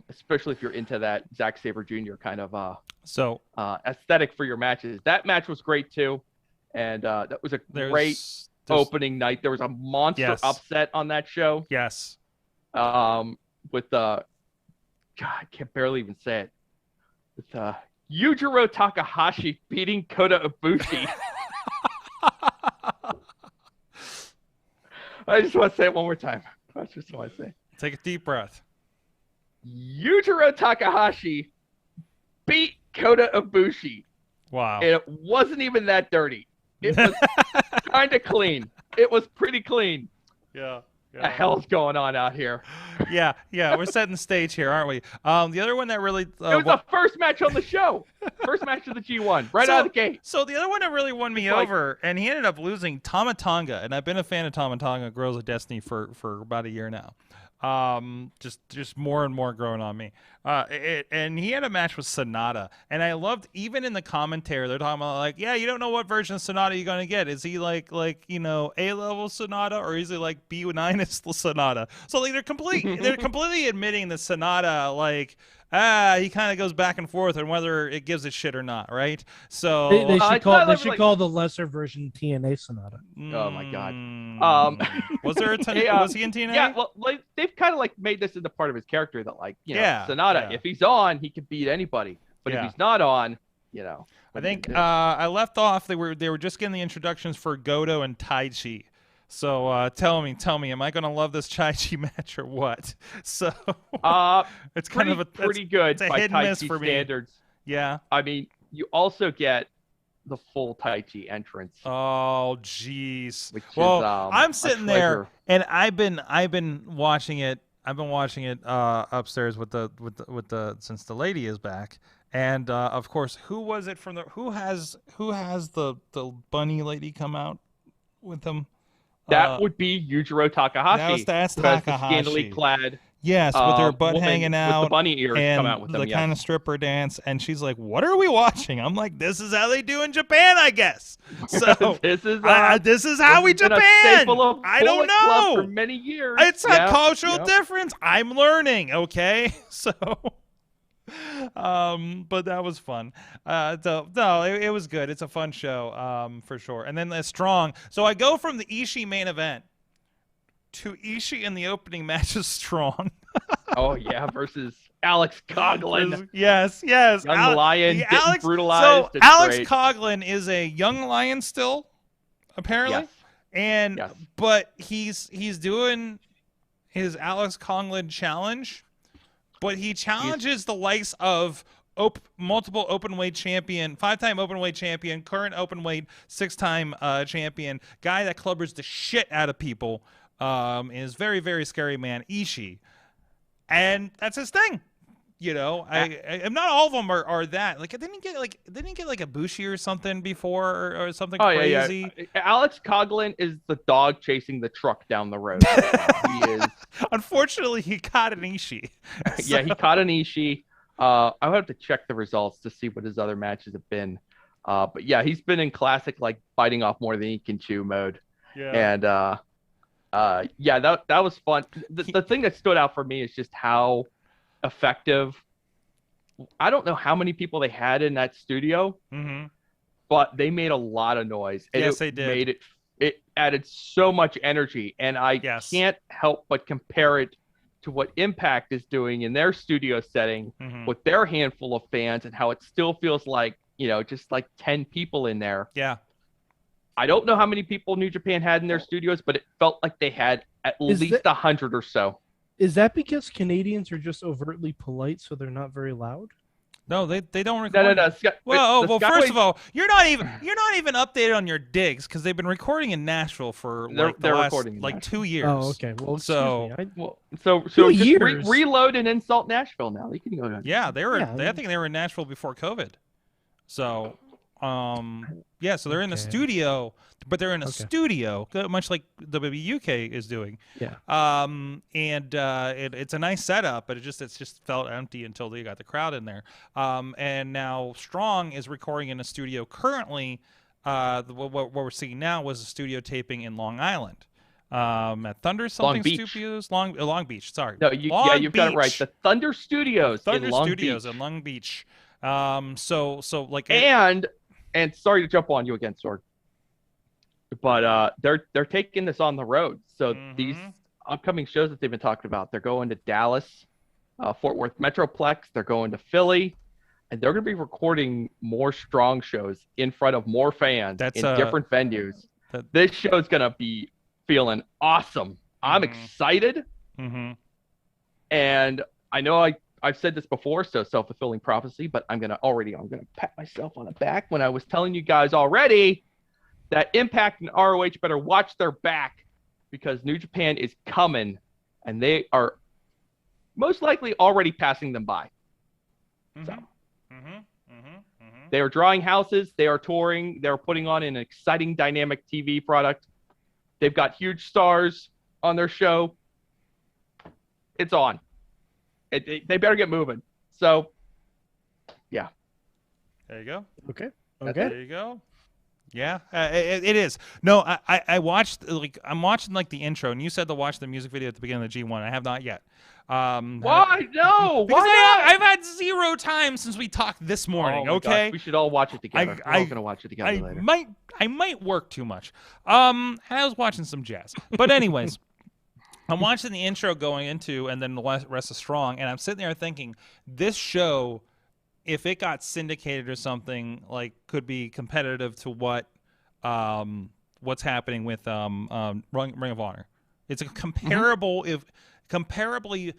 especially if you're into that Zack Sabre Jr. kind of aesthetic for your matches. That match was great too, and that was a great opening night. There was a monster upset on that show. Yes. With God, I can barely even say it. With Yujiro Takahashi beating Kota Ibushi. I just want to say it one more time. I just want to say. Take a deep breath. Yujiro Takahashi beat Kota Ibushi. Wow. And it wasn't even that dirty. It was kind of clean. It was pretty clean. Yeah. What the hell's going on out here? Yeah. We're setting the stage here, aren't we? The other one that really it was the first match on the show. First match of the G1, out of the gate. So the other one that really won me over, and he ended up losing, Tama Tonga, and I've been a fan of Tama Tonga, Girls of Destiny, for about a year now. Just more and more growing on me. And he had a match with Sonata, and I loved, even in the commentary, they're talking about like, yeah, you don't know what version of Sonata you're gonna get. Is he like A-level Sonata, or is he like B-9 Sonata? So like they're completely admitting that Sonata he kind of goes back and forth on whether it gives a shit or not, right? So they should call the lesser version TNA Sonata. Oh my god. Was there a was he in TNA? Yeah, well, they've kind of made this into part of his character that Sonata, if he's on, he can beat anybody, but if he's not on, I think I left off. They were just getting the introductions for Goto and Taichi. So tell me, am I gonna love this Taichi match or what? So it's kind of pretty good it's a by hit and miss Taichi for me. standards. Yeah. I mean, you also get the full Taichi entrance. Oh, jeez. Well, I'm sitting there, and I've been watching it. I've been watching it upstairs with the since the lady is back, and of course, who has the bunny lady come out with them? That would be Yujiro Takahashi. That's Takahashi. The scantily clad. Yes, with her butt hanging out, with the bunny ears and come out with them. The kind of stripper dance, and she's like, "What are we watching?" I'm like, "This is how they do in Japan, I guess." So this is how we Japan. I don't know. For many years, it's a cultural difference. I'm learning. Okay, so. But that was fun. It was good. It's a fun show, for sure. And then the Strong. So I go from the Ishii main event to Ishii in the opening match of Strong. Oh yeah, versus Alex Coughlin. Yes. Young Lion getting brutalized. So Alex Coughlin is a young lion still, apparently. Yes. And but he's doing his Alex Coughlin challenge. But he challenges the likes of multiple openweight champion, 5-time openweight champion, current openweight 6-time champion, guy that clubbers the shit out of people, is very, very scary man, Ishii. And that's his thing. I'm not all of them are that. Like, didn't he get like a Bushi or something before or something crazy? Yeah. Alex Coughlin is the dog chasing the truck down the road. He is. Unfortunately, he caught an Ishii. Yeah, he caught an Ishii. I would have to check the results to see what his other matches have been. But yeah, he's been in classic biting off more than he can chew mode. Yeah. And that was fun. The thing that stood out for me is just how effective. I don't know how many people they had in that studio, but they made a lot of noise. And yes, they did. It added so much energy, and I can't help but compare it to what Impact is doing in their studio setting with their handful of fans, and how it still feels like, just like 10 people in there. Yeah. I don't know how many people New Japan had in their studios, but it felt like they had at least 100 or so. Is that because Canadians are just overtly polite, so they're not very loud? No, they don't record. No. Well, first of all, you're not even updated on your digs, because they've been recording in Nashville for the last 2 years. Oh, okay. Well, so years. Reload and insult Nashville now. You can go ahead. Yeah, I think they were in Nashville before COVID. So, so they're in the studio, but they're in a studio, much like WWE UK is doing. Yeah. It's a nice setup, but it just felt empty until they got the crowd in there. And now Strong is recording in a studio currently. What we're seeing now was a studio taping in Long Island. At Thunder something Studios, Long Beach. Sorry. No, you've got it right. The Thunder Studios. Thunder in Long Studios Beach. in Long Beach. And sorry to jump on you again, Sorg, but they're taking this on the road. So these upcoming shows that they've been talking about, they're going to Dallas, Fort Worth Metroplex. They're going to Philly, and they're going to be recording more Strong shows in front of more fans in different venues. This show's going to be feeling awesome. I'm excited. And I know I've said this before, so self-fulfilling prophecy, but I'm gonna pat myself on the back when I was telling you guys already that Impact and ROH better watch their back because New Japan is coming, and they are most likely already passing them by. So. They are drawing houses. They are touring. They're putting on an exciting, dynamic TV product. They've got huge stars on their show. It's on. They better get moving. So, yeah. There you go. Okay. There you go. Yeah, it is. No, I watched I'm watching the intro, and you said to watch the music video at the beginning of the G1. I have not yet. Why? No. Because Why not? I've had 0 time since we talked this morning. Oh okay, gosh, we should all watch it together. We're all gonna watch it together later. I might work too much. And I was watching some jazz, but anyways. I'm watching the intro going into, and then the rest is strong, and I'm sitting there thinking, this show, if it got syndicated or something, could be competitive to what's happening with Ring of Honor. It's a comparably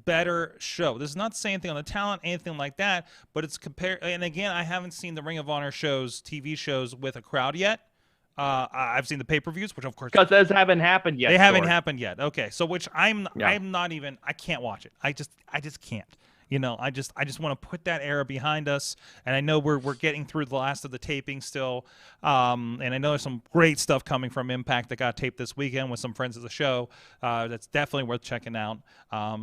better show. This is not to say anything on the talent, anything like that, but it's and again, I haven't seen the Ring of Honor shows, TV shows with a crowd yet. I've seen the pay-per-views, which of course because those haven't happened yet. They haven't happened yet. Okay, so which I'm not even. I can't watch it. I just can't. I just want to put that era behind us. And I know we're getting through the last of the taping still. And I know there's some great stuff coming from Impact that got taped this weekend with some friends of the show. That's definitely worth checking out.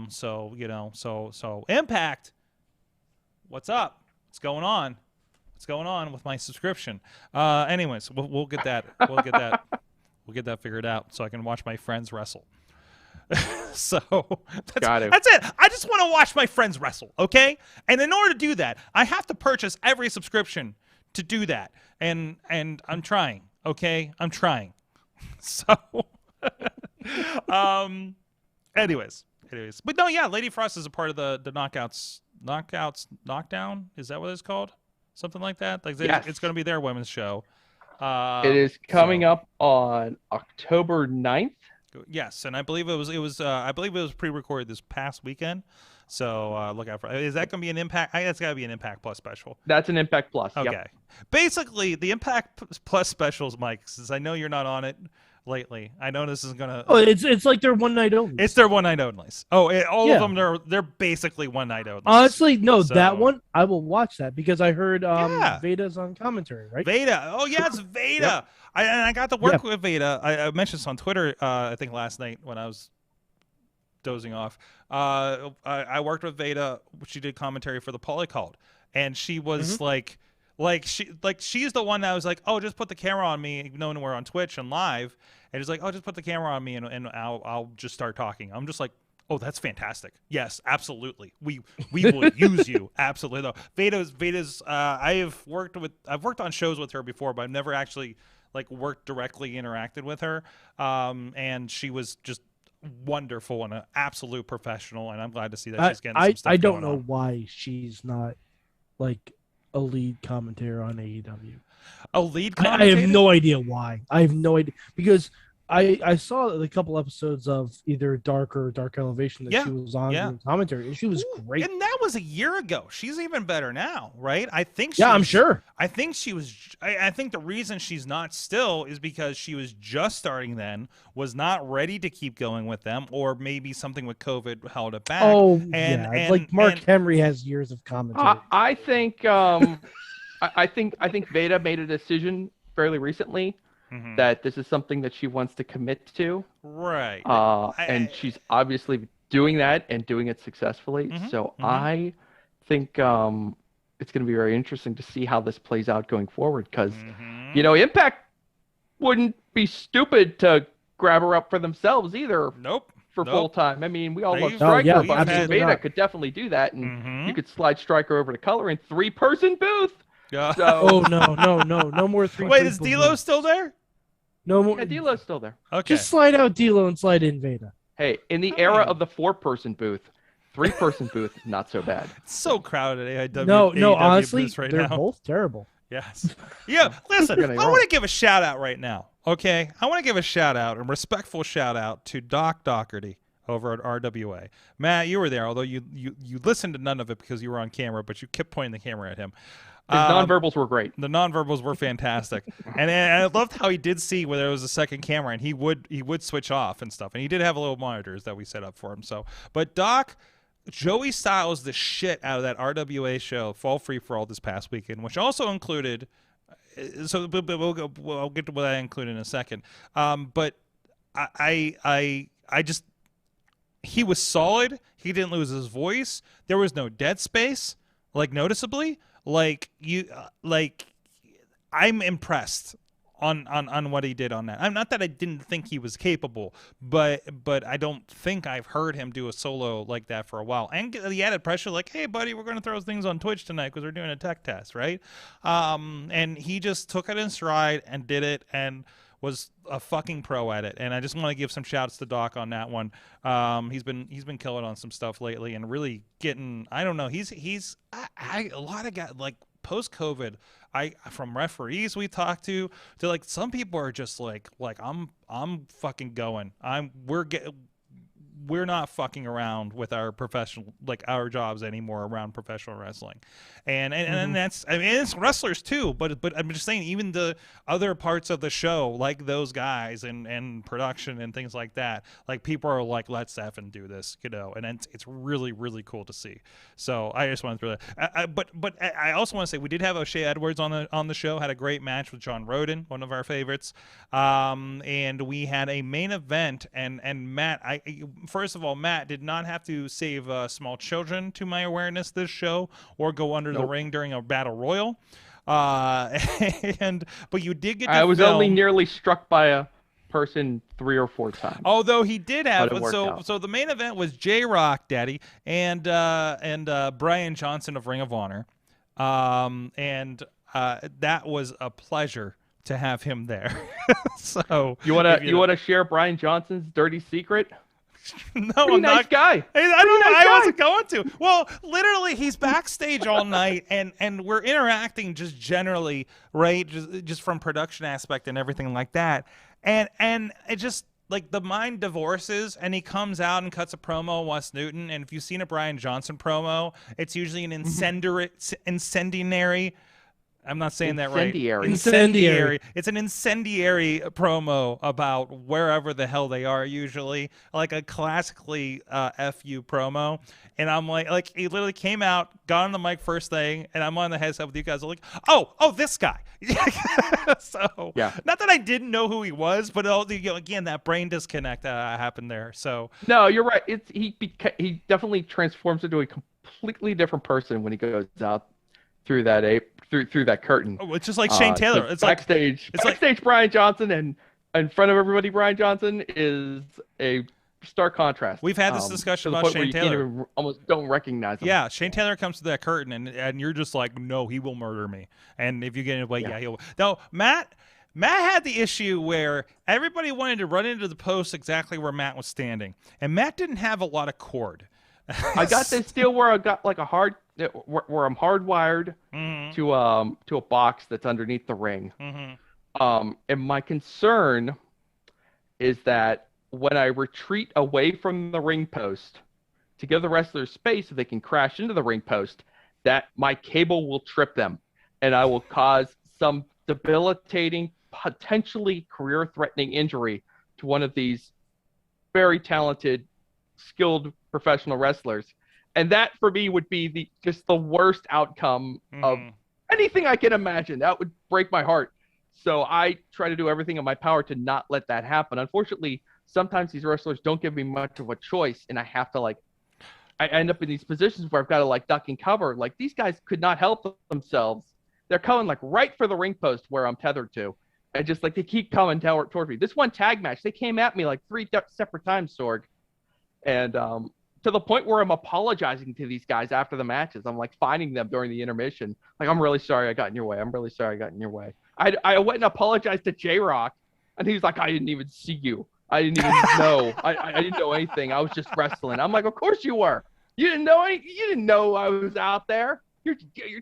So Impact, what's up? What's going on? What's going on with my subscription? Anyways, we'll get that. We'll get that figured out so I can watch my friends wrestle. So that's it. I just want to watch my friends wrestle, okay? And in order to do that, I have to purchase every subscription to do that. And I'm trying, okay? I'm trying. So anyways. But no, yeah, Lady Frost is a part of the Knockdown. Is that what it's called? Something like that. Yes. It's going to be their women's show. It is coming up on October 9th. Yes, and I believe it was pre-recorded this past weekend. So look out for. Is that going to be an Impact? That's got to be an Impact Plus special. That's an Impact Plus. Okay. Yep. Basically, the Impact Plus specials, Mike. Since I know you're not on it lately, I know this is gonna. Oh, it's like their one night only. It's their one night onlys. Oh, all of them they're basically one night only. Honestly, no, that one I will watch that because I heard Veda's on commentary, right? Veda. Oh yeah, it's Veda. Yep. I got to work with Veda. I mentioned this on Twitter. I think last night when I was dozing off. I worked with Veda. She did commentary for the Poly Called, and she was she's the one that was like, oh, just put the camera on me, knowing we're on Twitch and live, and it's like, oh, just put the camera on me and I'll just start talking. I'm just like, oh, that's fantastic. Yes, absolutely. We will use you. Absolutely. No. Veda's I've worked on shows with her before, but I've never actually worked directly, interacted with her. And she was just wonderful and an absolute professional, and I'm glad to see that she's getting some stuff I don't going know on. why she's not a lead commentator on AEW. A lead commentator? I have no idea why. I have no idea because I saw a couple episodes of either Dark or Dark Elevation that she was on doing commentary, and she was great. And that was a year ago. She's even better now, right? I think. I'm sure. I think she was. I think the reason she's not still is because she was just starting then, was not ready to keep going with them, or maybe something with COVID held it back. Oh, and Mark Henry has years of commentary. I think I think Veda made a decision fairly recently that this is something that she wants to commit to. Right. And she's obviously doing that and doing it successfully. So I think it's going to be very interesting to see how this plays out going forward because, Impact wouldn't be stupid to grab her up for themselves either. Nope. For full time. I mean, we all love Striker, Striker, but I mean, Veda could definitely do that, and you could slide Striker over to Color in 3-person booth. Yeah. So, no more 3. Wait, is D'Lo still there? No more. Yeah, D'Lo's still there. Okay. Just slide out D'Lo and slide in Veda. Hey, in the era of the 4-person booth, 3-person booth, not so bad. It's so crowded at AEW. No, honestly, right they're now. both terrible. Yes. Yeah, listen, I want to give a shout out right now, okay? I want to give a shout out, a respectful shout out to Doc Doherty, over at RWA. Matt, you were there, although you listened to none of it because you were on camera, but you kept pointing the camera at him. His nonverbals were great. The nonverbals were fantastic, and I loved how he did see where there was a second camera, and he would switch off and stuff, and he did have little monitors that we set up for him. So, but Doc, Joey Styles the shit out of that RWA show, Fall Free for All, this past weekend, which also included. So we'll get to what I include in a second. But I just, he was solid. He didn't lose his voice. There was no dead space, like noticeably. I'm impressed on what he did on that. I'm not that I didn't think he was capable, but I don't think I've heard him do a solo like that for a while. And the added pressure, like, hey buddy, we're gonna throw things on Twitch tonight because we're doing a tech test, right? And he just took it in stride and did it and was a fucking pro at it. And I just want to give some shouts to Doc on that one. He's been killing on some stuff lately and really getting, I don't know, he's a lot of guys, like, post-COVID, from referees we talked to like some people are just like I'm fucking going. We're not fucking around with our professional, like, our jobs anymore around professional wrestling, and that's, I mean, it's wrestlers too, but I'm just saying, even the other parts of the show, like those guys and production and things like that, like, people are like, let's effing do this, you know, and it's really, really cool to see. So I just want to throw that. But I also want to say we did have O'Shea Edwards on the show, had a great match with John Roden, one of our favorites, and we had a main event, and Matt, first of all, Matt did not have to save small children, to my awareness, this show, or go under the ring during a battle royal. But you did get to I was film. only nearly struck by a person 3 or 4 times. Although he did have, out. so the main event was J-Rock Daddy and Brian Johnson of Ring of Honor, and that was a pleasure to have him there. So you wanna share Brian Johnson's dirty secret? No, Pretty I'm nice not. guy. I wasn't going to. Well, literally, he's backstage all night, and we're interacting just generally, right? Just from production aspect and everything like that. And it just, like, the mind divorces, and he comes out and cuts a promo on Wes Newton. And if you've seen a Brian Johnson promo, it's usually an incendiary. I'm not saying that right. Incendiary. It's an incendiary promo about wherever the hell they are, usually, like a classically FU promo. And I'm like he literally came out, got on the mic first thing, and I'm on the headset with you guys. I'm like, oh, this guy. So, yeah. Not that I didn't know who he was, but again, that brain disconnect happened there. So no, you're right. He definitely transforms into a completely different person when he goes out through that through that curtain. Oh, it's just like Shane Taylor. It's backstage. It's backstage. Brian Johnson, and in front of everybody, Brian Johnson is a stark contrast. We've had this discussion about Shane Taylor. You almost don't recognize him. Yeah, Shane Taylor comes to that curtain, and you're just like, no, he will murder me. And if you get in the way, yeah, he will. No, Matt had the issue where everybody wanted to run into the post exactly where Matt was standing, and Matt didn't have a lot of cord. I got this deal where I got like where I'm hardwired to a box that's underneath the ring. And my concern is that when I retreat away from the ring post to give the wrestlers space so they can crash into the ring post, that my cable will trip them, and I will cause some debilitating, potentially career-threatening injury to one of these very talented, skilled professional wrestlers. And that, for me, would be just the worst outcome of anything I can imagine. That would break my heart. So I try to do everything in my power to not let that happen. Unfortunately, sometimes these wrestlers don't give me much of a choice, and I have to, like, I end up in these positions where I've got to, like, duck and cover. Like, these guys could not help themselves. They're coming, like, right for the ring post where I'm tethered to. And just, like, they keep coming toward me. This one tag match, they came at me, like, 3 separate times, Sorg. And to the point where I'm apologizing to these guys after the matches. I'm, like, finding them during the intermission. Like, I'm really sorry I got in your way. I'm really sorry I got in your way. I went and apologized to J-Rock, and he was like, I didn't even see you. I didn't even know. I didn't know anything. I was just wrestling. I'm like, of course you were. You didn't know You didn't know I was out there. You're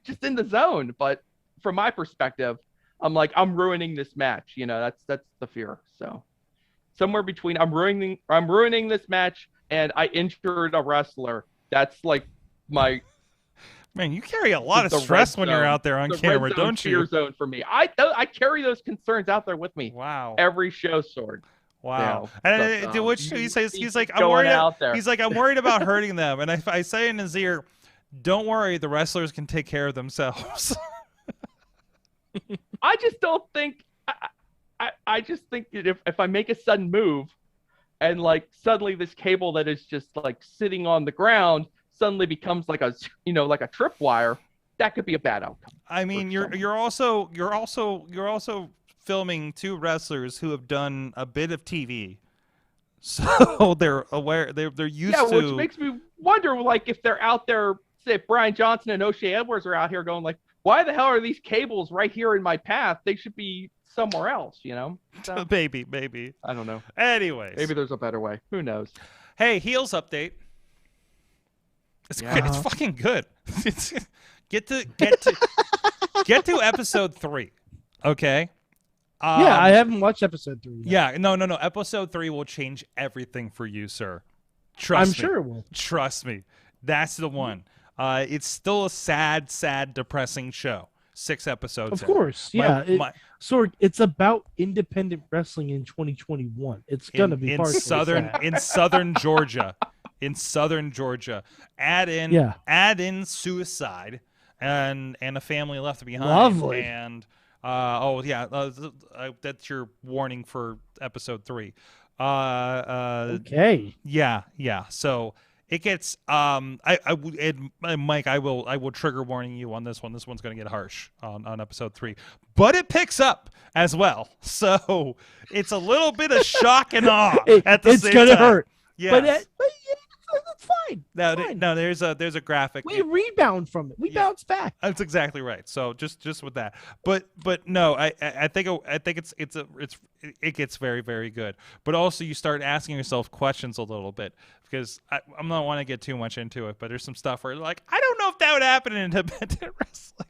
just in the zone. But from my perspective, I'm like, I'm ruining this match. You know, that's the fear. So somewhere between I'm ruining this match and I injured a wrestler, that's like my Man, you carry a lot of the stress red when you're zone. out there on The camera, red zone don't fear you? zone for me. I carry those concerns out there with me. Wow. Every show, Sorg. Wow. You know, And but, which he says he's like, I'm going worried. out there. He's like, I'm worried about hurting them. And if I say in his ear, don't worry, the wrestlers can take care of themselves. I just don't think. I just think that if I make a sudden move, and like suddenly this cable that is just like sitting on the ground suddenly becomes like a like a tripwire, that could be a bad outcome. I mean, you're also filming two wrestlers who have done a bit of TV, so they're aware. They're used to. Which makes me wonder, like, if they're out there, say if Brian Johnson and O'Shea Edwards are out here going like, why the hell are these cables right here in my path? They should be somewhere else, So, maybe. I don't know. Anyways, Maybe there's a better way. Who knows? Hey, heels update. It's fucking good. Get to episode 3, okay? I haven't watched episode 3 yet. Yeah, no. Episode 3 will change everything for you, sir. Trust me. I'm sure it will. Trust me. That's the one. It's still a sad, depressing show. 6 episodes. Of course, Sorg, it's about independent wrestling in 2021. It's gonna be in southern Georgia. In southern Georgia, add in suicide and a family left behind. Lovely. And that's your warning for episode 3. Okay. Yeah. So it gets Mike, I will trigger warning you on this one. This one's going to get harsh on episode 3, but it picks up as well. So it's a little bit of shock and awe at the same time. It's gonna hurt. Yeah. But it's fine. No, there's a graphic. We rebound from it. We bounce back. That's exactly right. So just with that, but no, I think it gets very, very good. But also you start asking yourself questions a little bit, because I'm not want to get too much into it, but there's some stuff where like I don't know if that would happen in independent wrestling.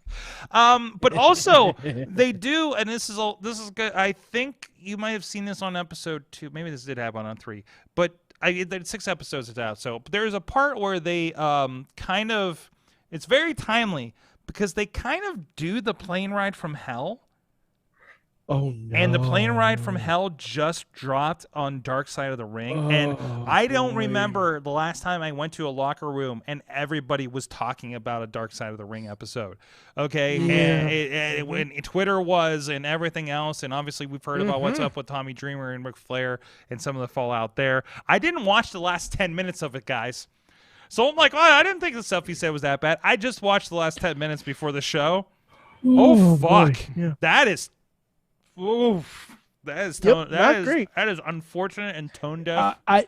But also they do, and this is good. I think you might have seen this on episode 2. Maybe this did happen on 3, but. There's 6 episodes it's out. So there's a part where they it's very timely, because they kind of do the plane ride from hell. Oh no. And the plane ride from hell just dropped on Dark Side of the Ring. And I don't remember the last time I went to a locker room and everybody was talking about a Dark Side of the Ring episode. Okay? Yeah. And when Twitter was and everything else, and obviously we've heard about what's up with Tommy Dreamer and Ric Flair and some of the fallout there. I didn't watch the last 10 minutes of it, guys. So I'm like, I didn't think the stuff he said was that bad. I just watched the last 10 minutes before the show. Oh fuck. Yeah. That is oof. That is great. That is unfortunate and tone deaf. I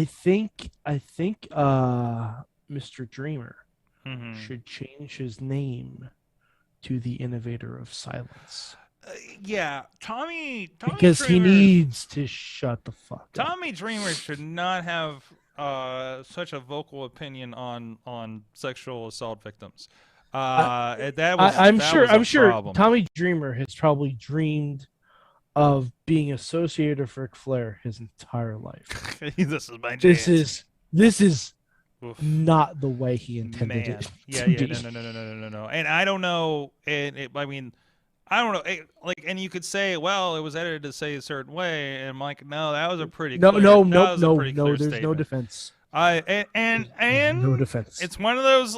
think Mr. Dreamer should change his name to the Innovator of Silence. Yeah, Tommy because Dreamer, he needs to shut the fuck up. Tommy Dreamer should not have such a vocal opinion on sexual assault victims. I'm sure Tommy Dreamer has probably dreamed of being associated with Ric Flair his entire life. This is my chance. This is not the way he intended it. No. And I don't know. I mean, I don't know. And you could say, well, it was edited to say a certain way, and I'm like, no, that was a pretty no. There's Statement. No defense. And no defense. It's one of those.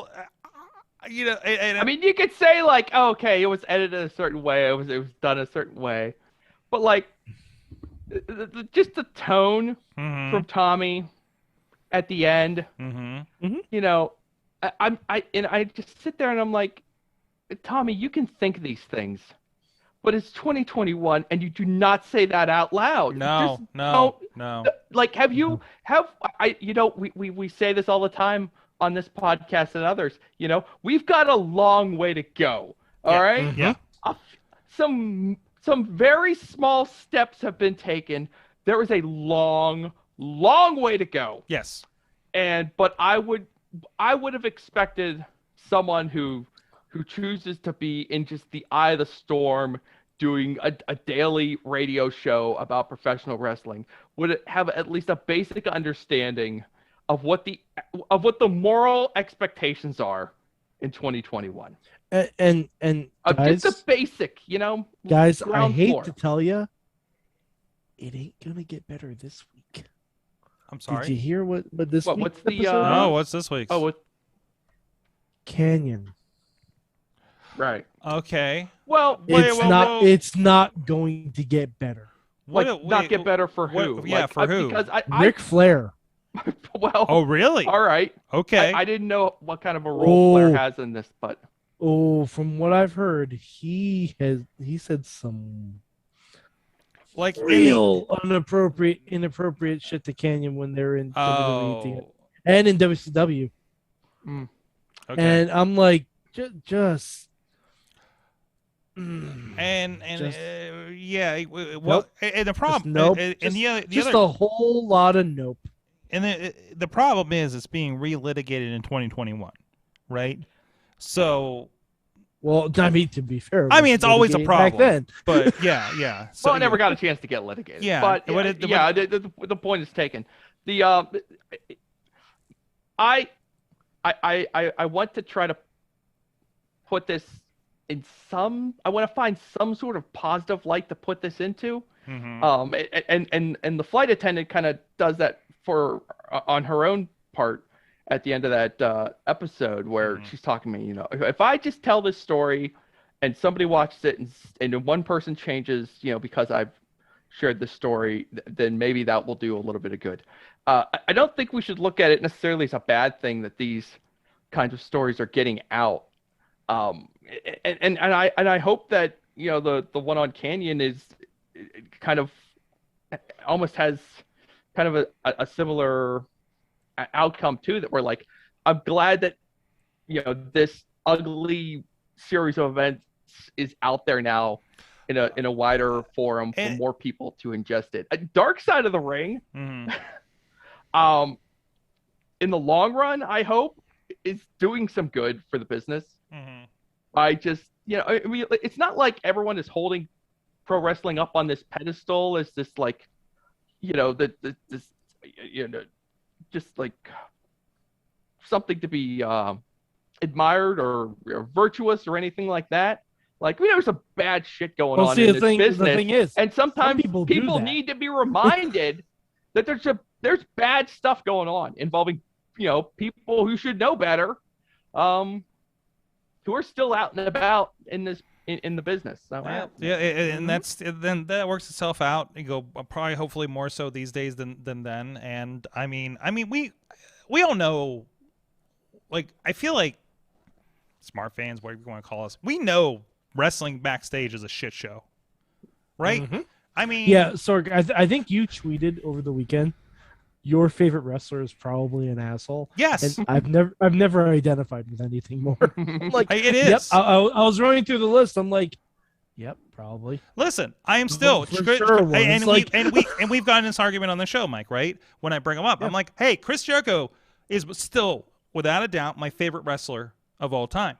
I mean, you could say like, oh, okay, it was edited a certain way, it was done a certain way, but like, just the tone from Tommy at the end, I just sit there and I'm like, Tommy, you can think these things, but it's 2021 and you do not say that out loud. No. Like, we say this all the time on this podcast and others, we've got a long way to go. All right. Yeah. Some very small steps have been taken. There is a long way to go. Yes. But I would have expected someone who chooses to be in just the eye of the storm doing a daily radio show about professional wrestling would have at least a basic understanding of what the moral expectations are in 2021. And guys, just the basic, guys, I ground hate floor. to tell you, it ain't gonna get better this week. I'm sorry. Did you hear what this week? What's the No, what's this week's? Canyon? Right. Okay. Well, It's not going to get better. Not get better for who? Yeah, for who? Because Ric Flair. Well. Oh, really? All right. Okay. I didn't know what kind of a role Flair has in this, but. Oh, from what I've heard, he said some real inappropriate shit to Canyon when they're in WWE and in WCW. Okay. And I'm like, just. And the problem, nope. a whole lot of nope. And the problem is it's being relitigated in 2021, right? So, well, I mean, to be fair, it's always a problem back then. But yeah. So well, I never got a chance to get litigated. Yeah, but the point is taken. I want to try to put this in I want to find some sort of positive light to put this into. Mm-hmm. And the flight attendant kind of does that on her own part at the end of that episode where she's talking to me, if I just tell this story and somebody watches it and one person changes, because I've shared this story, then maybe that will do a little bit of good. I don't think we should look at it necessarily as a bad thing that these kinds of stories are getting out. And I hope that the one on Canyon is kind of almost has kind of a similar outcome too, that we're like, I'm glad that this ugly series of events is out there now in a wider forum for more people to ingest it. Dark Side of the Ring, in the long run, I hope is doing some good for the business. I just, it's not like everyone is holding pro wrestling up on this pedestal as this like, just like something to be admired or virtuous or anything like that. Like, there's some bad shit going on in this business. The thing is, and sometimes people need to be reminded that there's bad stuff going on involving, people who should know better, who are still out and about in this in the business. So, and then that works itself out. You go probably, hopefully, more so these days than then. And I mean, we all know. Like, I feel like smart fans, whatever you want to call us, we know wrestling backstage is a shit show, right? I mean, yeah. Sorg, I think you tweeted over the weekend, your favorite wrestler is probably an asshole. Yes. And I've never identified with anything more. Like, it is. Yep, I was running through the list. I'm like, yep, probably. Listen, I am still and we've gotten this argument on the show, Mike, right? When I bring him up, I'm like, hey, Chris Jericho is still, without a doubt, my favorite wrestler of all time.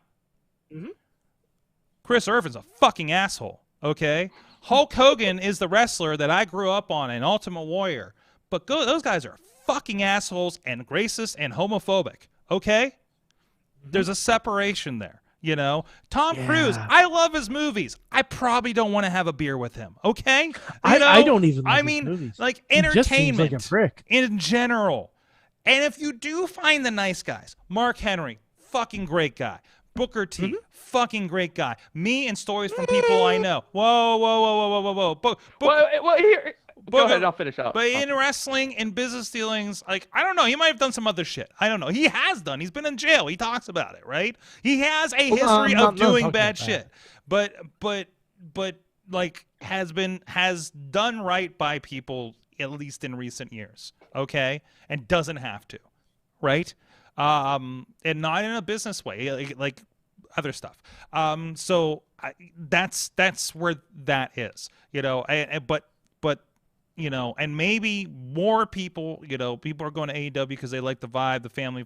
Chris Irvin's a fucking asshole, okay? Hulk Hogan is the wrestler that I grew up on, and Ultimate Warrior. But those guys are fucking assholes and racist and homophobic, okay? There's a separation there, Tom Cruise, I love his movies. I probably don't want to have a beer with him, okay? I don't even love his movies. Like, He just seems entertainment like a prick. in general. And if you do find the nice guys, Mark Henry, fucking great guy. Booker T, fucking great guy. Me and stories from people I know. Whoa. Well, here, go ahead, I'll finish up. But in wrestling and business dealings, like, I don't know, he might have done some other shit. I don't know. He has done. He's been in jail. He talks about it, right? He has a history of doing bad shit. But like has done right by people, at least in recent years, okay? And doesn't have to, right? And not in a business way, like other stuff. So that's where that is, but and maybe more people, people are going to AEW because they like the vibe, the family.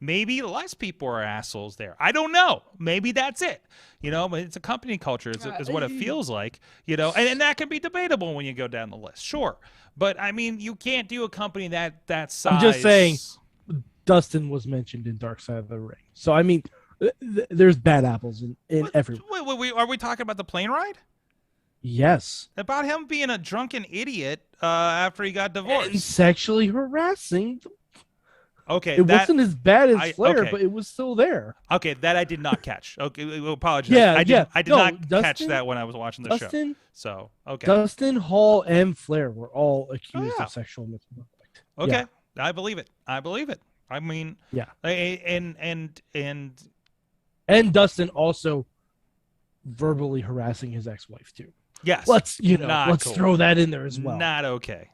Maybe less people are assholes there. I don't know. Maybe that's it. But it's a company culture is what it feels like. And that can be debatable when you go down the list. Sure, but I mean, you can't do a company that size. I'm just saying, Dustin was mentioned in Dark Side of the Ring, so I mean, there's bad apples in every. Wait, are we talking about the plane ride? Yes. About him being a drunken idiot after he got divorced. And sexually harassing. Okay. It wasn't as bad as Flair, okay. but it was still there. Okay, that I did not catch. Okay, apologize. Yeah, I did not catch that when I was watching the show. So, okay. Dustin, Hall, and Flair were all accused of sexual misconduct. Okay. Yeah. I believe it. I mean, yeah. And Dustin also verbally harassing his ex-wife too. Yes. Let's throw that in there as well. Not okay.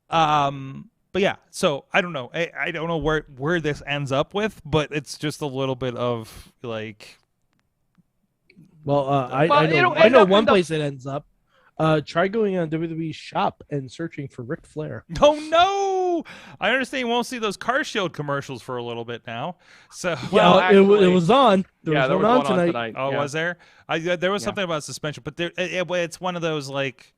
But yeah, so I don't know. I don't know where this ends up with, but it's just a little bit of like. Well, I know one place it ends up. Try going on WWE Shop and searching for Ric Flair. Oh no! I understand you won't see those Car Shield commercials for a little bit now. So it was on. There was one on tonight. Oh, was there? There was something about suspension, but it's one of those like.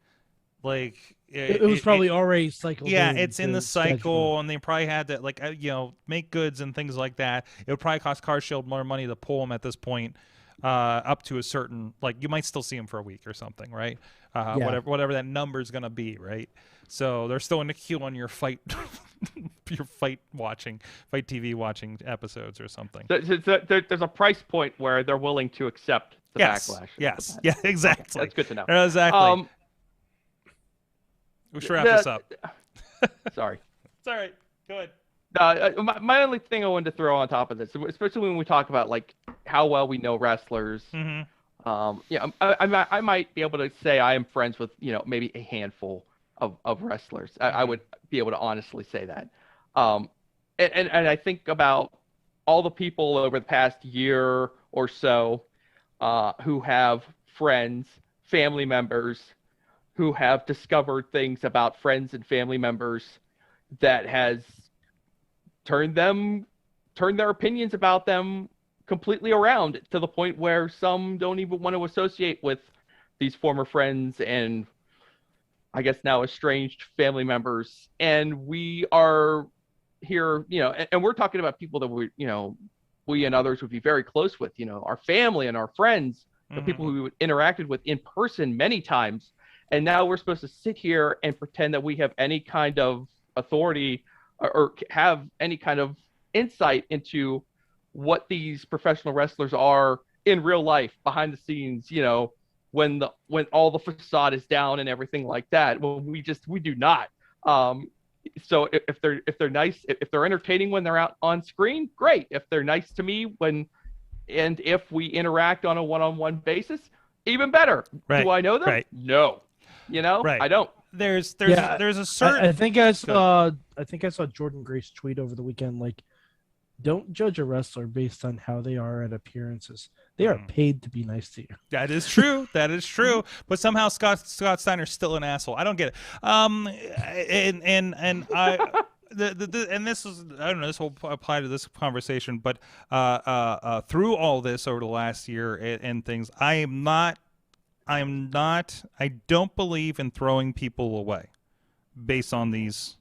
It was probably already cycled. Yeah, it's in the cycle, and they probably had to make goods and things like that. It would probably cost Car Shield more money to pull them at this point. Up to a certain, you might still see them for a week or something, right? Whatever that number is going to be, right? So they're still in the queue on your fight TV watching episodes or something. There's a price point where they're willing to accept the backlash. Yes, yeah, exactly. Okay, that's good to know. Exactly. We should wrap this up. Sorry. It's all right. Go ahead. My only thing I wanted to throw on top of this, especially when we talk about how well we know wrestlers, I might be able to say I am friends with maybe a handful of wrestlers. I would be able to honestly say that. And I think about all the people over the past year or so who have friends, family members, who have discovered things about friends and family members that has turned their opinions about them completely around to the point where some don't even want to associate with these former friends and I guess now estranged family members. And we are here, and we're talking about people that we and others would be very close with, our family and our friends, the people who we interacted with in person many times. And now we're supposed to sit here and pretend that we have any kind of authority or have any kind of insight into what these professional wrestlers are in real life, behind the scenes, when all the facade is down and everything like that. Well, we do not. So if they're nice, if they're entertaining when they're out on screen, great. If they're nice to me and if we interact on a one-on-one basis, even better. Right. Do I know them? Right. No. Right. I don't. There's a certain. I think I saw Jordan Grace tweet over the weekend don't judge a wrestler based on how they are at appearances. They are paid to be nice to you. That is true. That is true. But somehow Scott Steiner's still an asshole. I don't get it. And I. And this is, I don't know, this will apply to this conversation, but through all this over the last year and things, I don't believe in throwing people away based on these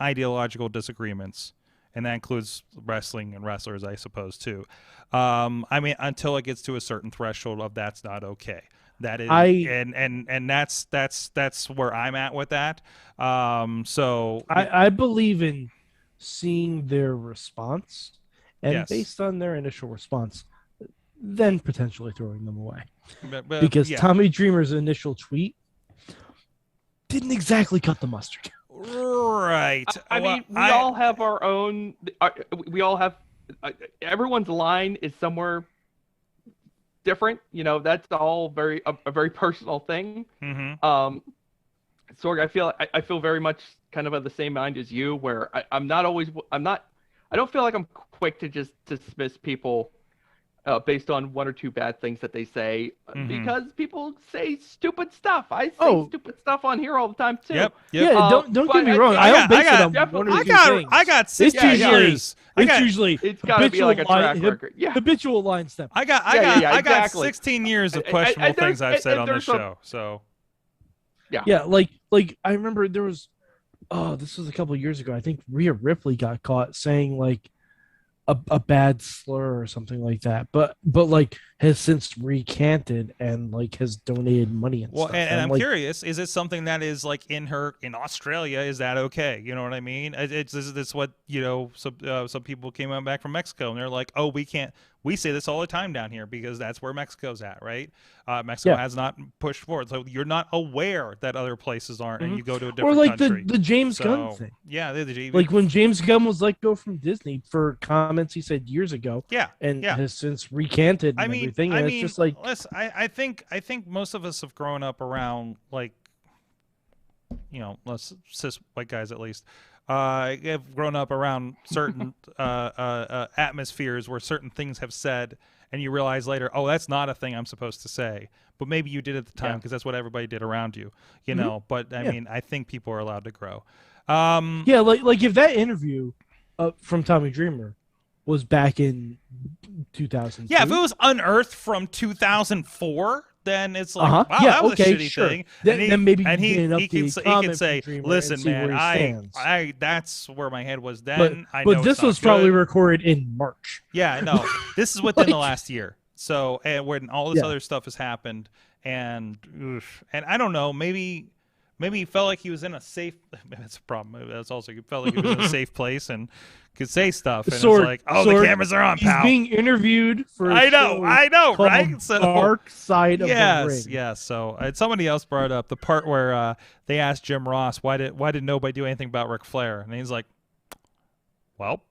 ideological disagreements. And that includes wrestling and wrestlers, I suppose, too. I mean, until it gets to a certain threshold of that's not okay. That is, and that's where I'm at with that. So I believe in seeing their response, and based on their initial response, then potentially throwing them away. Because Tommy Dreamer's initial tweet didn't exactly cut the mustard. Right. I mean, we all have our own. We all have. Everyone's line is somewhere different. That's all a very personal thing. Mm-hmm. Sorg, I feel very much kind of of the same mind as you, where I don't feel like I'm quick to just dismiss people based on one or two bad things that they say, Mhm. because people say stupid stuff. I say Oh. stupid stuff on here all the time too. Yep. Yeah, don't but get me I wrong. think- I don't I base got- it on definitely- one or two things. I got 16 usually- years. I It's got usually It's gotta be like a habitual track line- record. Yeah. habitual line step. I got exactly. 16 years of And- questionable and there's- things I've said and on this there's a- show. So Yeah, like I remember there was, this was a couple of years ago. I think Rhea Ripley got caught saying like a bad slur or something like that, but like has since recanted and like has donated money and well, stuff. and I'm like, curious, is it something that is like in Australia? Is that okay? You know what I mean? It's what some people came out back from Mexico and they're like, oh, we can't. We say this all the time down here because that's where Mexico's at, right? Mexico has not pushed forward, so you're not aware that other places aren't, and you go to a different or like country. the James Gunn So, thing. yeah, Like when James Gunn was let go from Disney for comments he said years ago, yeah, and yeah. has since recanted and everything. And it's just like, listen, I think most of us have grown up around like, cis white guys at least, have grown up around certain atmospheres where certain things have said, and you realize later, oh, that's not a thing I'm supposed to say. But maybe you did at the time because that's what everybody did around you, you know. But I mean, I think people are allowed to grow. yeah, like if that interview from Tommy Dreamer was back in 2000, yeah, if it was unearthed from 2004. Then it's like, wow, yeah, that was okay, a shitty sure. thing. Then maybe and you he could say, listen, man, I that's where my head was then. But this was probably recorded in March. Yeah, no, this is within the last year. So, and when all this other stuff has happened, and I don't know, maybe he felt like he was in a safe. That's a problem. That's also he felt like he was in a safe place and could say stuff. And Sorg, it's like, oh, the cameras are on, pal. He's being interviewed for. I know, right? So, Dark Side of the Ring. Yes. So somebody else brought up the part where they asked Jim Ross why did nobody do anything about Ric Flair, and he's like, well.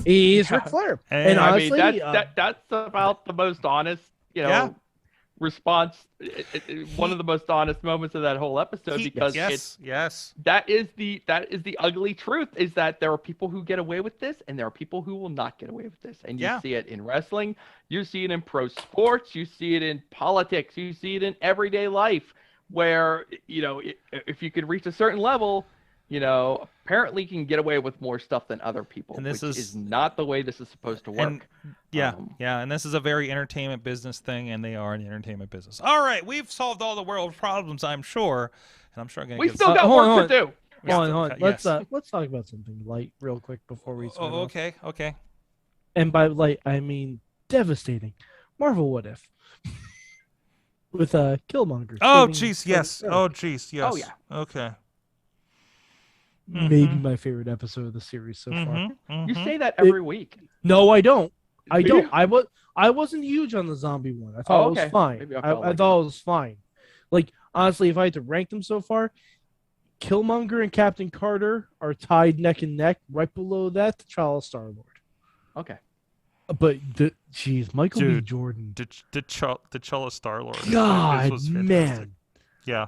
He's Ric Flair, and honestly, I mean, that's about the most honest, response. One of the most honest moments of that whole episode because that is the ugly truth is that there are people who get away with this and there are people who will not get away with this, and you see it in wrestling, you see it in pro sports, you see it in politics, you see it in everyday life, where if you can reach a certain level. Apparently you can get away with more stuff than other people, and this is not the way this is supposed to work. And this is a very entertainment business thing, and they are an entertainment business. All right, we've solved all the world's problems, I'm sure, and I'm sure I'm gonna we still got work to do. Hold on. Let's talk about something light real quick before we. Okay. And by light, I mean devastating. Marvel What If with Killmonger. Oh jeez, yes. Oh jeez, yes. Oh yeah. Okay. Maybe my favorite episode of the series so far. You say that every week. No, I don't. I don't. I wasn't huge on the zombie one. I thought it was fine. I thought it was fine. Like honestly, if I had to rank them so far, Killmonger and Captain Carter are tied neck and neck. Right below that, T'Challa, Star-Lord. Okay. But Michael B. Jordan, T'Challa, Star-Lord. God, man. Yeah.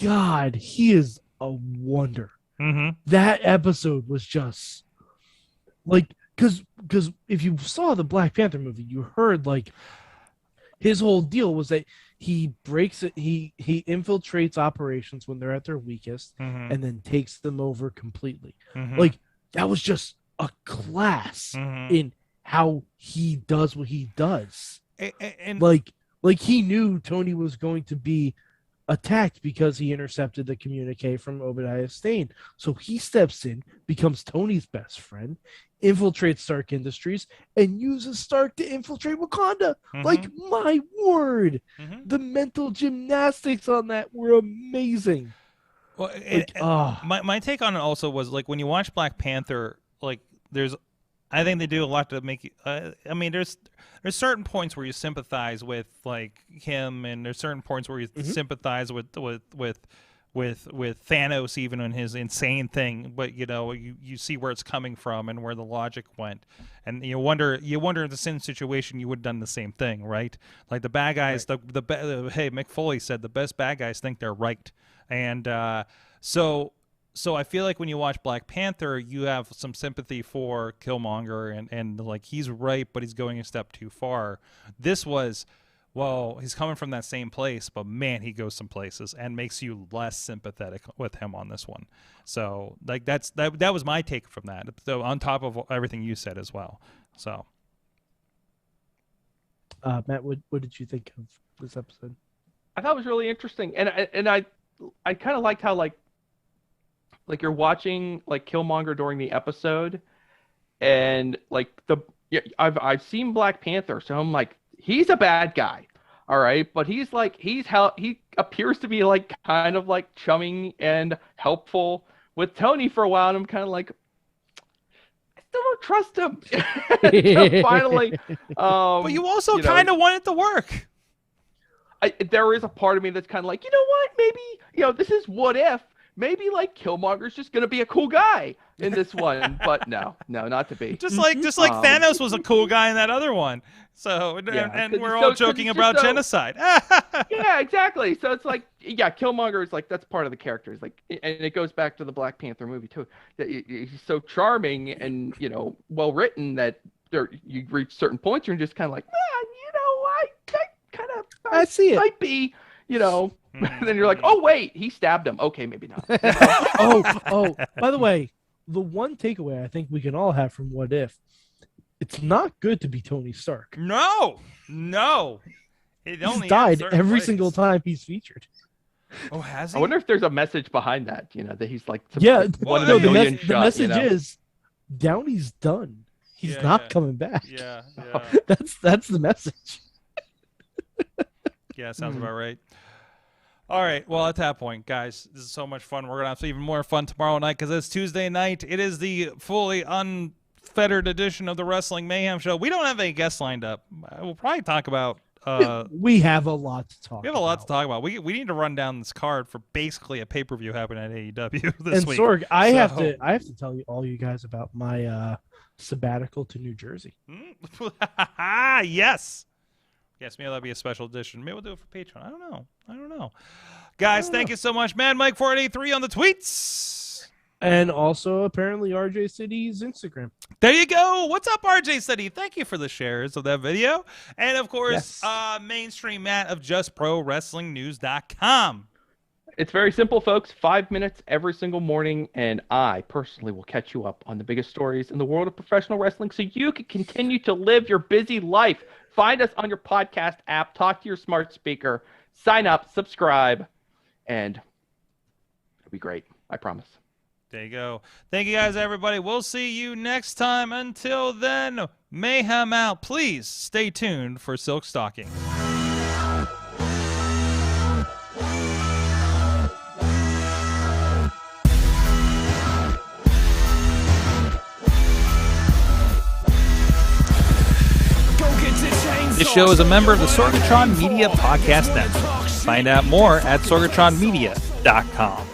God, he is a wonder. That episode was just like because if you saw the Black Panther movie, you heard like his whole deal was that he breaks it, he infiltrates operations when they're at their weakest, and then takes them over completely. Like that was just a class in how he does what he does, and like he knew Tony was going to be attacked because he intercepted the communique from Obadiah Stane. So he steps in, becomes Tony's best friend, infiltrates Stark Industries, and uses Stark to infiltrate Wakanda. Like, my word! The mental gymnastics on that were amazing. Well, my take on it also was, like, when you watch Black Panther, like, I think they do a lot to make you. I mean, there's certain points where you sympathize with like him, and there's certain points where you sympathize with Thanos, even in his insane thing. But you see where it's coming from and where the logic went, and you wonder in the same situation you would have done the same thing, right? Like the bad guys, hey, Mick Foley said the best bad guys think they're right, and so So I feel like when you watch Black Panther, you have some sympathy for Killmonger and like he's right, but he's going a step too far. This was, well, he's coming from that same place, but man, he goes some places and makes you less sympathetic with him on this one. So like that was my take from that. So on top of everything you said as well. So Matt, what did you think of this episode? I thought it was really interesting, and I kind of liked how like you're watching like Killmonger during the episode, and like I've seen Black Panther, so I'm like, he's a bad guy, all right, but he appears to be like kind of like chumming and helpful with Tony for a while, and I'm kind of like, I still don't trust him. So finally, but you also kind of want it to work. There is a part of me that's kind of like, you know what, maybe this is what if. Maybe like Killmonger's just gonna be a cool guy in this one, but no, not to be. Just like Thanos was a cool guy in that other one. So and we're all joking about genocide. Yeah, exactly. So it's like, yeah, Killmonger is like, that's part of the character. It's like, and it goes back to the Black Panther movie too. That he's so charming and well written that you reach certain points, you're just kind of like, I see it. Might be, then you're like, oh wait, he stabbed him. Okay, maybe not. oh, by the way, the one takeaway I think we can all have from What If, it's not good to be Tony Stark. No. He's died every single time he's featured. Oh, has he? I wonder if there's a message behind that, that he's like, the message is Downey's done. He's not coming back. Yeah. That's the message. Yeah, sounds about right. All right, well, at that point, guys, this is so much fun. We're going to have even more fun tomorrow night because it's Tuesday night. It is the fully unfettered edition of the Wrestling Mayhem Show. We don't have any guests lined up. We'll probably talk about... we have a lot to talk about. We have a lot to talk about. We need to run down this card for basically a pay-per-view happening at AEW this week. And Sorg, I have to tell you all you guys about my sabbatical to New Jersey. Yes. Yes, maybe that'll be a special edition. Maybe we'll do it for Patreon. I don't know. Guys, thank you so much. Mad Mike 483 on the tweets. And also, apparently, RJ City's Instagram. There you go. What's up, RJ City? Thank you for the shares of that video. And, of course, Mainstream Matt of JustProWrestlingNews.com. It's very simple, folks. 5 minutes every single morning, and I personally will catch you up on the biggest stories in the world of professional wrestling so you can continue to live your busy life. Find us on your podcast app. Talk to your smart speaker. Sign up, subscribe, and it'll be great. I promise. There you go. Thank you, guys, everybody. We'll see you next time. Until then, Mayhem out. Please stay tuned for Silk Stocking. This show is a member of the Sorgatron Media Podcast Network. Find out more at sorgatronmedia.com.